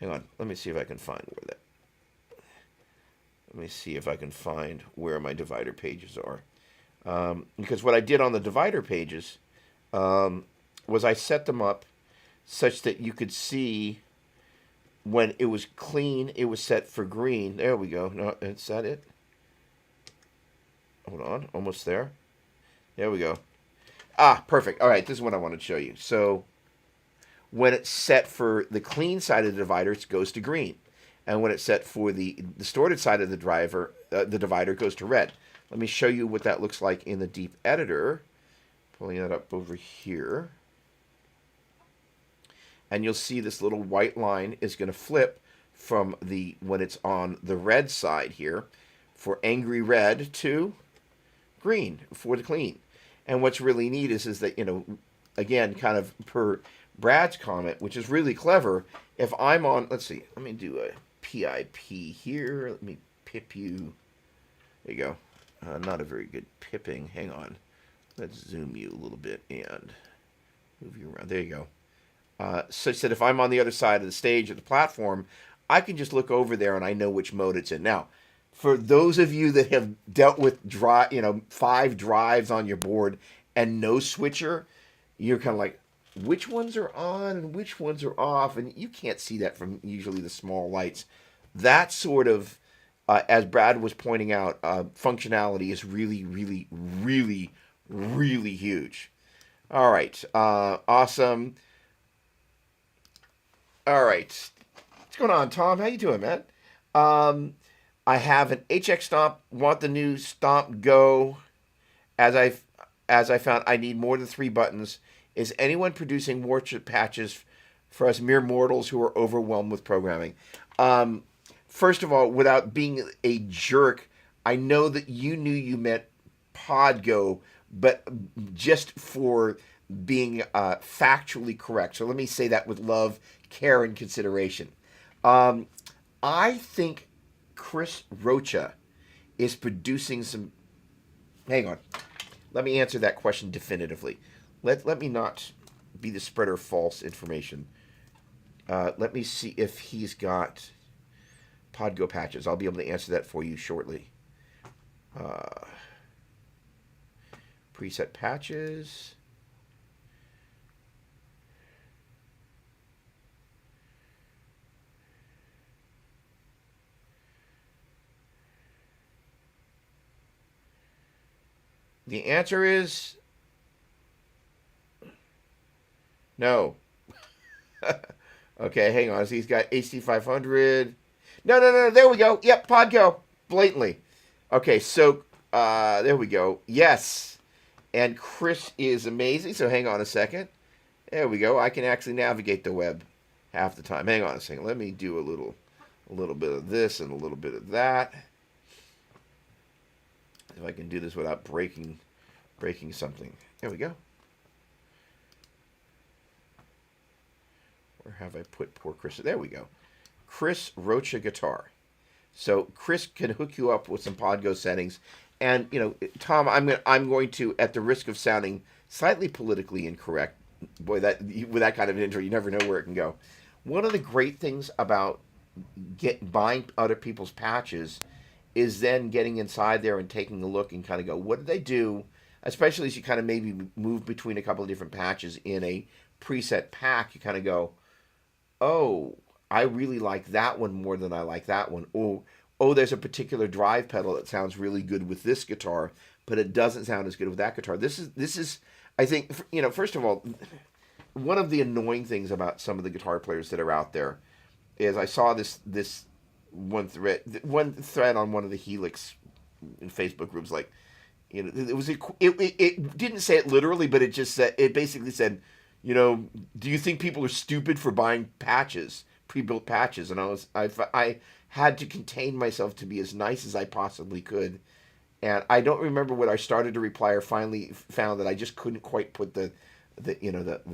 Hang on. Let me see if I can find where that. Let me see if I can find where my divider pages are. Because what I did on the divider pages was I set them up such that you could see when it was clean, it was set for green. There we go. No, is that it? Hold on. Almost there. There we go. Ah, perfect. All right, this is what I wanted to show you. So when it's set for the clean side of the divider, it goes to green. And when it's set for the distorted side of the divider, it goes to red. Let me show you what that looks like in the deep editor. Pulling that up over here. And you'll see this little white line is going to flip from when it's on the red side here for angry red to green for the clean. And what's really neat is that, again, kind of per Brad's comment, which is really clever, if I'm on, let's see, let me do a PIP here. Let me pip you. There you go. Not a very good pipping. Hang on. Let's zoom you a little bit and move you around. There you go. Such that if I'm on the other side of the stage of the platform, I can just look over there and I know which mode it's in. Now, for those of you that have dealt with 5 drives on your board and no switcher, you're kind of like, which ones are on and which ones are off? And you can't see that from usually the small lights. That sort of, as Brad was pointing out, functionality is really, really, really, really huge. All right. Awesome. All right. What's going on, Tom? How you doing, man? I have an HX Stomp. Want the new Stomp Go. As I found, I need more than 3 buttons. Is anyone producing more patches for us mere mortals who are overwhelmed with programming? First of all, without being a jerk, I know that you knew you meant Podgo, but just for being factually correct. So let me say that with love, care, and consideration. I think Chris Rocha is producing some... Hang on. Let me answer that question definitively. Let me not be the spreader of false information. Let me see if he's got Podgo patches. I'll be able to answer that for you shortly. Preset patches. The answer is no. Okay, hang on. So he's got AC500. No. There we go. Yep, Podgo. Blatantly. Okay, so there we go. Yes. And Chris is amazing. So hang on a second. There we go. I can actually navigate the web half the time. Hang on a second. Let me do a little bit of this and a little bit of that. If I can do this without breaking something. There we go. Where have I put poor Chris? There we go. Chris Rocha Guitar. So Chris can hook you up with some Podgo settings. And, you know, Tom, I'm going to, at the risk of sounding slightly politically incorrect, boy, that with that kind of an intro, you never know where it can go. One of the great things about buying other people's patches is then getting inside there and taking a look and kind of go, what did they do? Especially as you kind of maybe move between a couple of different patches in a preset pack, you kind of go, oh, I really like that one more than I like that one. Oh, there's a particular drive pedal that sounds really good with this guitar, but it doesn't sound as good with that guitar. This is, I think, you know, first of all, one of the annoying things about some of the guitar players that are out there is I saw this one thread on one of the Helix Facebook groups, like, you know, it didn't say it literally, but it basically said, you know, do you think people are stupid for buying patches, pre-built patches? And I had to contain myself to be as nice as I possibly could. And I don't remember what I started to reply or finally found that I just couldn't quite put the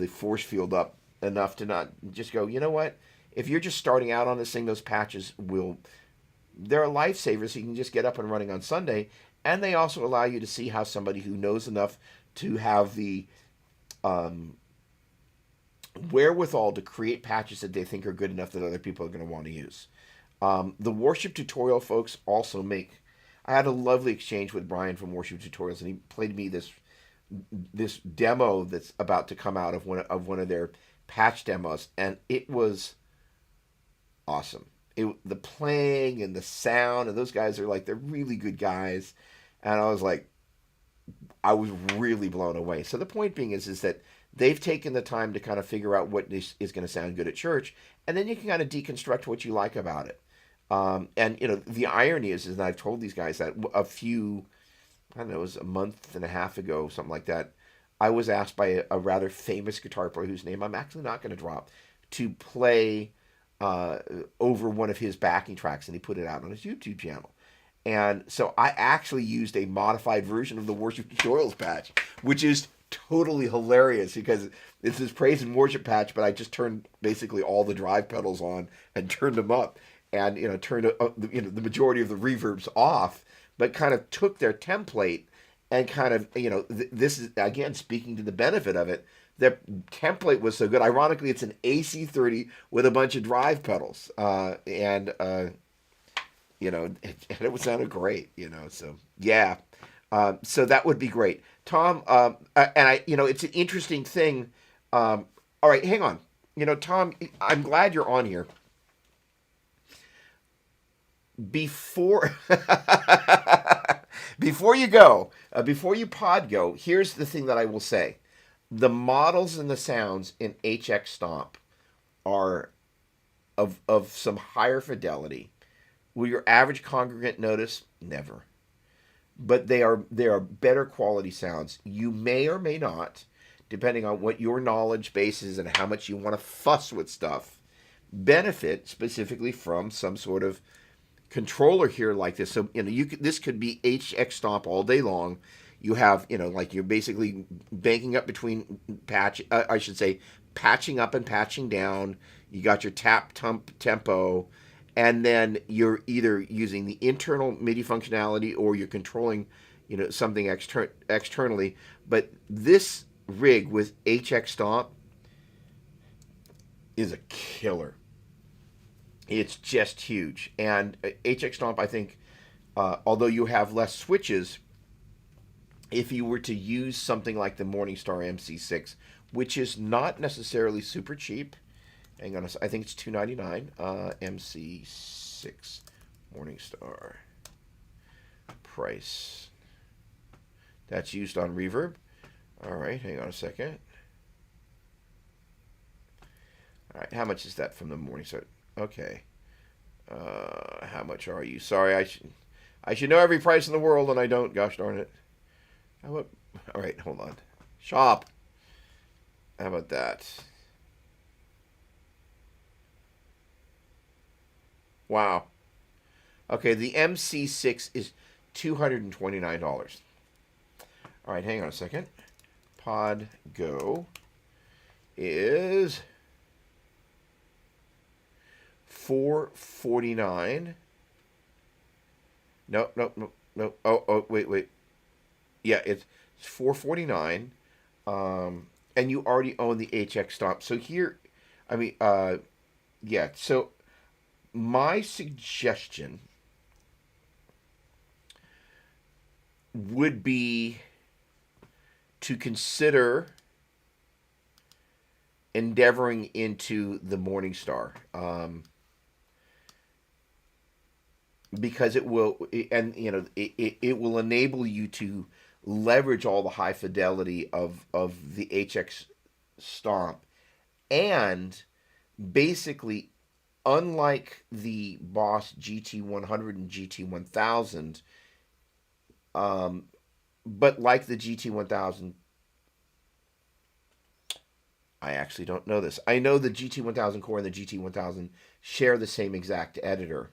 force field up enough to not just go, you know what? If you're just starting out on this thing, those patches they're a lifesaver, so you can just get up and running on Sunday. And they also allow you to see how somebody who knows enough to have the wherewithal to create patches that they think are good enough that other people are going to want to use. The Worship Tutorial folks also make... I had a lovely exchange with Brian from Worship Tutorials, and he played me this demo that's about to come out of one of their patch demos, and it was awesome. The playing and the sound, and those guys they're really good guys, and I was really blown away. So the point being is that they've taken the time to kind of figure out what is going to sound good at church, and then you can kind of deconstruct what you like about it. And, you know, the irony is that I've told these guys that I don't know, it was a month and a half ago, something like that, I was asked by a rather famous guitar player whose name I'm actually not going to drop, to play over one of his backing tracks, and he put it out on his YouTube channel. And so I actually used a modified version of the Worship Tutorials patch, which is totally hilarious because it's this praise and worship patch, but I just turned basically all the drive pedals on and turned them up, and, you know, turned the majority of the reverbs off, but kind of took their template and kind of, you know, this is, again, speaking to the benefit of it, the template was so good. Ironically, it's an AC30 with a bunch of drive pedals, you know, and it sounded great, you know, so, yeah. So that would be great. Tom, you know, it's an interesting thing. All right, hang on. You know, Tom, I'm glad you're on here. Before you go, before you pod go, here's the thing that I will say. The models and the sounds in HX Stomp are of some higher fidelity. Will your average congregant notice? Never. But they are better quality sounds. You may or may not, depending on what your knowledge base is and how much you want to fuss with stuff, benefit specifically from some sort of controller here like this. So, you know, this could be HX Stomp all day long. You have, you know, like you're basically banking up between patching up and patching down. You got your tap tempo, and then you're either using the internal MIDI functionality or you're controlling, you know, something externally. But this rig with HX Stomp is a killer. It's just huge. And HX Stomp, I think, although you have less switches, if you were to use something like the Morningstar MC6, which is not necessarily super cheap, hang on, I think it's $299, MC6 Morningstar price. That's used on Reverb. All right, hang on a second. All right, how much is that from the Morningstar? Okay. How much are you? Sorry, I should know every price in the world, and I don't. Gosh darn it. All right, hold on. Shop. How about that? Wow. Okay, the MC6 is $229. All right, hang on a second. Pod Go is $449. No. Oh, wait. Yeah, it's $449. And you already own the HX Stomp. So here, I mean, yeah. So my suggestion would be to consider endeavoring into the Morningstar, because it will, and it will enable you to leverage all the high fidelity of the HX Stomp, and basically, unlike the Boss GT100 and GT1000, but like the GT1000, I actually don't know this. I know the GT1000 core and the GT1000 share the same exact editor.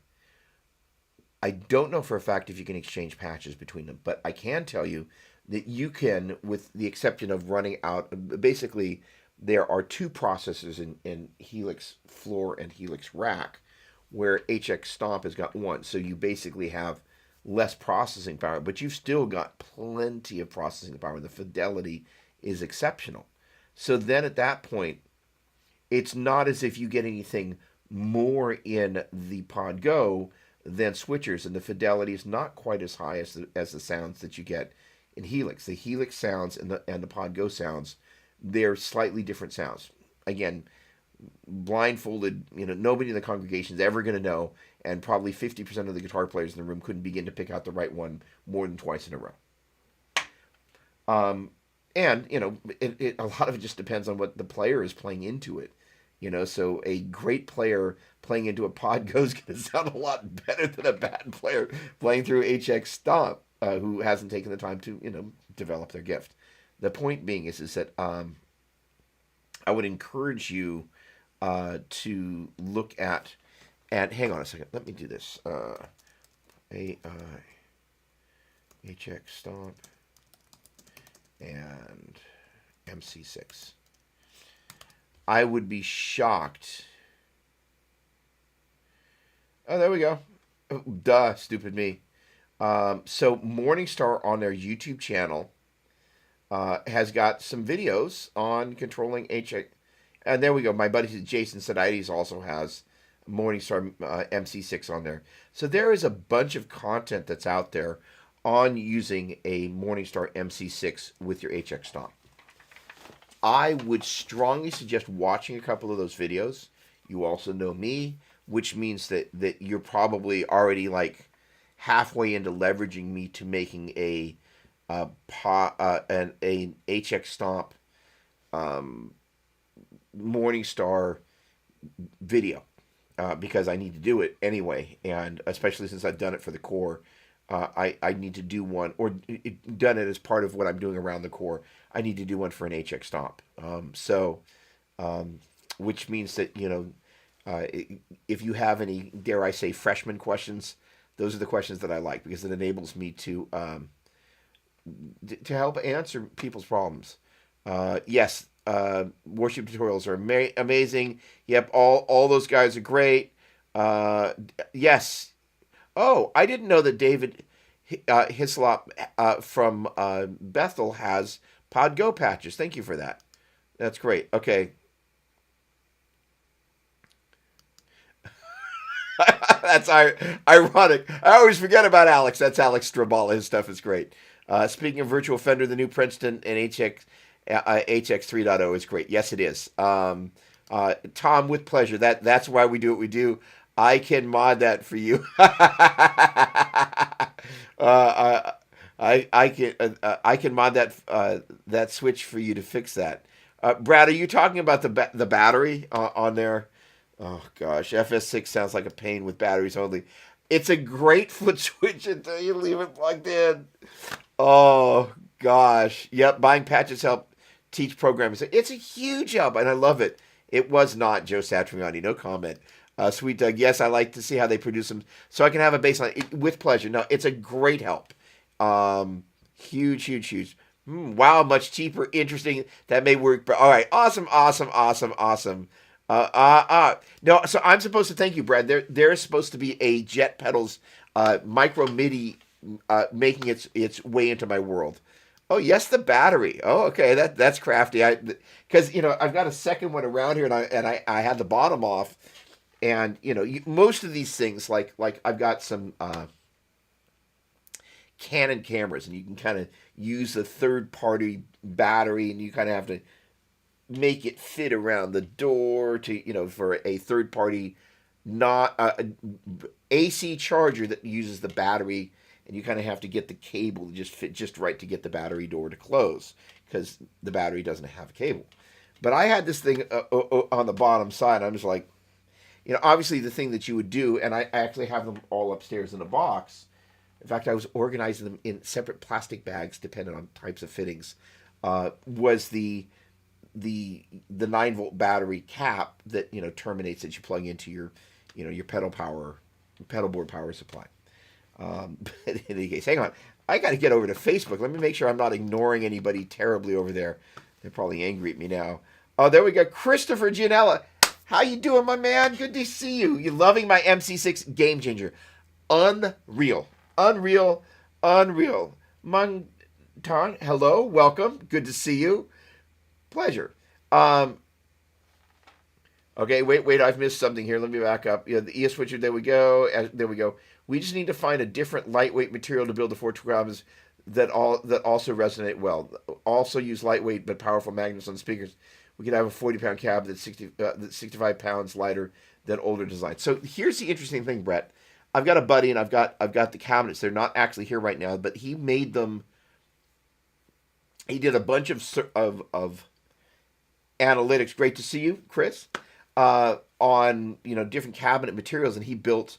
I don't know for a fact if you can exchange patches between them, but I can tell you that you can, with the exception of running out. Basically, there are two processors in Helix Floor and Helix Rack, where HX Stomp has got one. So you basically have less processing power, but you've still got plenty of processing power. The fidelity is exceptional. So then at that point, it's not as if you get anything more in the Pod Go than switchers, and the fidelity is not quite as high as the sounds that you get in Helix. The Helix sounds and the Pod Go sounds, they're slightly different sounds. Again, blindfolded, nobody in the congregation is ever going to know, and probably 50% of the guitar players in the room couldn't begin to pick out the right one more than twice in a row. And a lot of it just depends on what the player is playing into it. So a great player playing into a Pod Go is going to sound a lot better than a bad player playing through HX Stomp, who hasn't taken the time to, develop their gift. The point being is that I would encourage you to look at, and hang on a second, let me do this. HX Stomp and MC6. I would be shocked. Oh, there we go. Oh, duh, stupid me. So Morningstar on their YouTube channel has got some videos on controlling HX. And there we go. My buddy Jason Sadides also has Morningstar MC6 on there. So there is a bunch of content that's out there on using a Morningstar MC6 with your HX Stomp. I would strongly suggest watching a couple of those videos. You also know me, which means that you're probably already like halfway into leveraging me to making an HX Stomp Morningstar video, because I need to do it anyway, and especially since I've done it for the core. I need to do one, or done it as part of what I'm doing around the core. I need to do one for an HX Stomp. Which means that, if you have any, dare I say, freshman questions, those are the questions that I like, because it enables me to help answer people's problems. Yes, worship tutorials are amazing. Yep, all those guys are great. Yes. Oh, I didn't know that David Hislop from Bethel has Pod Go patches. Thank you for that. That's great. Okay. That's ironic. I always forget about Alex. That's Alex Strabala. His stuff is great. Speaking of Virtual Fender, the new Princeton and HX 3.0 is great. Yes, it is. Tom, with pleasure. That's why we do what we do. I can mod that for you. I can mod that switch for you to fix that. Brad, are you talking about the battery on there? Oh gosh, FS6 sounds like a pain with batteries only. It's a great foot switch until you leave it plugged in. Oh gosh, yep. Buying patches help teach programming. It's a huge help, and I love it. It was not Joe Satriani. No comment. Sweet Doug, yes, I like to see how they produce them, so I can have a baseline with pleasure. No, it's a great help. Huge. Wow, much cheaper. Interesting. That may work. But all right, awesome. No, so I'm supposed to thank you, Brad. There's supposed to be a Jet Pedals micro MIDI making its way into my world. Oh yes, the battery. Oh, okay, that's crafty. Because I've got a second one around here, and I had the bottom off, and most of these things like I've got some Canon cameras, and you can kind of use the third party battery, and you kind of have to make it fit around the door to for a third party not AC charger that uses the battery, and you kind of have to get the cable to just fit just right to get the battery door to close because the battery doesn't have a cable. But I had this thing on the bottom side. I'm just like, obviously the thing that you would do, and I actually have them all upstairs in a box. In fact, I was organizing them in separate plastic bags depending on types of fittings. Was the 9-volt battery cap that terminates that you plug into your pedal board power supply. But in any case, hang on, I got to get over to Facebook. Let me make sure I'm not ignoring anybody terribly over there. They're probably angry at me now. Oh, there we go, Christopher Gianella. How you doing, my man? Good to see you. You loving my MC6 game changer? Unreal, unreal, unreal. Montan, hello, welcome. Good to see you. Pleasure. Okay, wait, I've missed something here. Let me back up. Yeah, the ES switcher. There we go. There we go. We just need to find a different lightweight material to build the 4 drums that also resonate well. Also use lightweight but powerful magnets on the speakers. We could have a 40-pound cab that's 65 pounds lighter than older designs. So here's the interesting thing, Brett. I've got a buddy, and I've got the cabinets. They're not actually here right now, but he made them. He did a bunch of analytics. Great to see you, Chris. On different cabinet materials, and he built.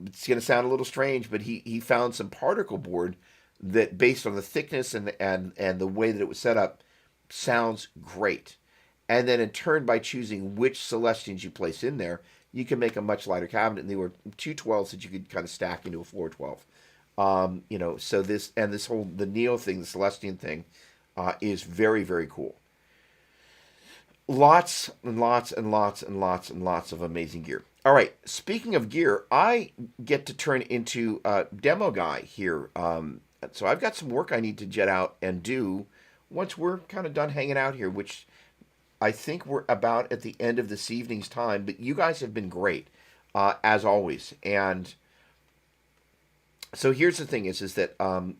It's going to sound a little strange, but he found some particle board that, based on the thickness and the way that it was set up, sounds great. And then in turn, by choosing which Celestians you place in there, you can make a much lighter cabinet. And they were 212s that you could kind of stack into a floor 12. So this whole the Neo thing, the Celestian thing, is very, very cool. Lots and lots and lots and lots and lots of amazing gear. All right, speaking of gear, I get to turn into a demo guy here. So I've got some work I need to jet out and do once we're kind of done hanging out here, which I think we're about at the end of this evening's time. But you guys have been great, as always. And so here's the thing is that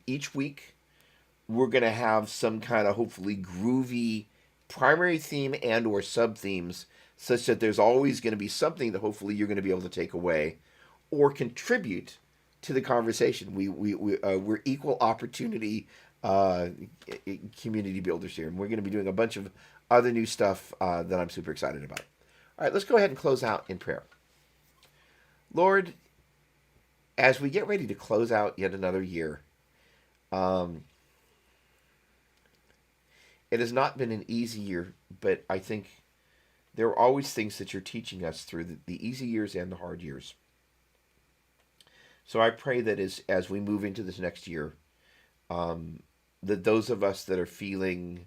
each week we're going to have some kind of hopefully groovy primary theme and or sub themes, such that there's always going to be something that hopefully you're going to be able to take away or contribute to the conversation. We're equal opportunity community builders here, and we're going to be doing a bunch of other new stuff that I'm super excited about. All right, let's go ahead and close out in prayer. Lord, as we get ready to close out yet another year, it has not been an easy year, but I think there are always things that you're teaching us through the easy years and the hard years. So I pray that as we move into this next year, that those of us that are feeling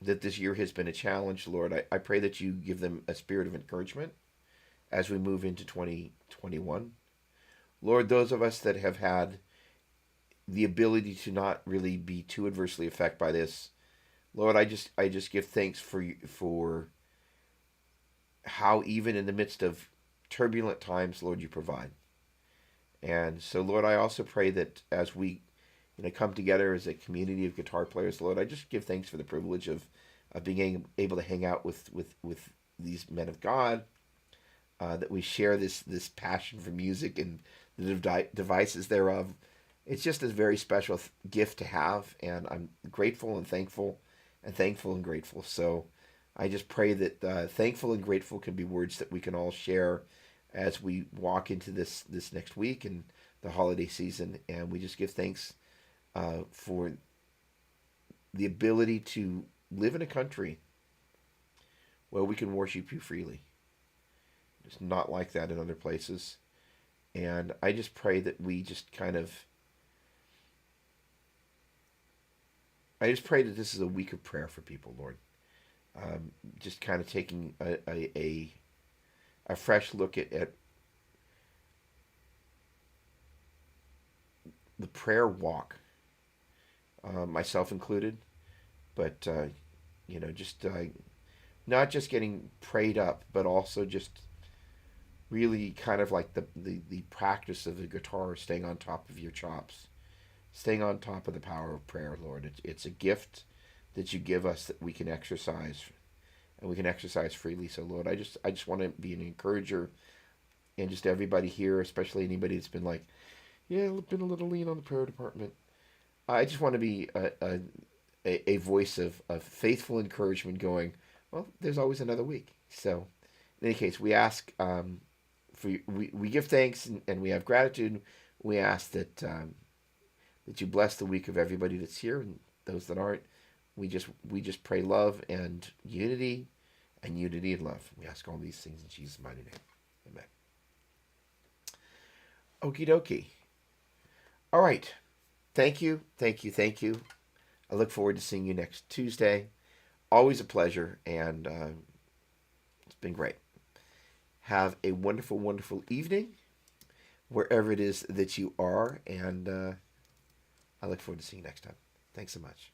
that this year has been a challenge, Lord, I pray that you give them a spirit of encouragement as we move into 2021. Lord, those of us that have had the ability to not really be too adversely affected by this, Lord, I just give thanks for how even in the midst of turbulent times, Lord, you provide. And so, Lord, I also pray that as we come together as a community of guitar players, Lord, I just give thanks for the privilege of being able to hang out with these men of God, that we share this passion for music and the devices thereof. It's just a very special gift to have, and I'm grateful and thankful and grateful. So I just pray that thankful and grateful can be words that we can all share as we walk into this next week and the holiday season. And we just give thanks for the ability to live in a country where we can worship you freely. It's not like that in other places. And I just pray that we just I just pray that this is a week of prayer for people, Lord. Just kind of taking a fresh look at the prayer walk, myself included, but just not just getting prayed up, but also just really kind of like the practice of the guitar, staying on top of your chops, staying on top of the power of prayer, Lord. It's a gift that you give us that we can exercise, and we can exercise freely. So, Lord, I just want to be an encourager, and just everybody here, especially anybody that's been like, yeah, been a little lean on the prayer department. I just want to be a voice of faithful encouragement going, well, there's always another week. So, in any case, we ask we give thanks, and we have gratitude. We ask that you bless the week of everybody that's here and those that aren't. We just pray love and unity and love. We ask all these things in Jesus' mighty name. Amen. Okie dokie. All right. Thank you. Thank you. Thank you. I look forward to seeing you next Tuesday. Always a pleasure, and it's been great. Have a wonderful, wonderful evening wherever it is that you are, and I look forward to seeing you next time. Thanks so much.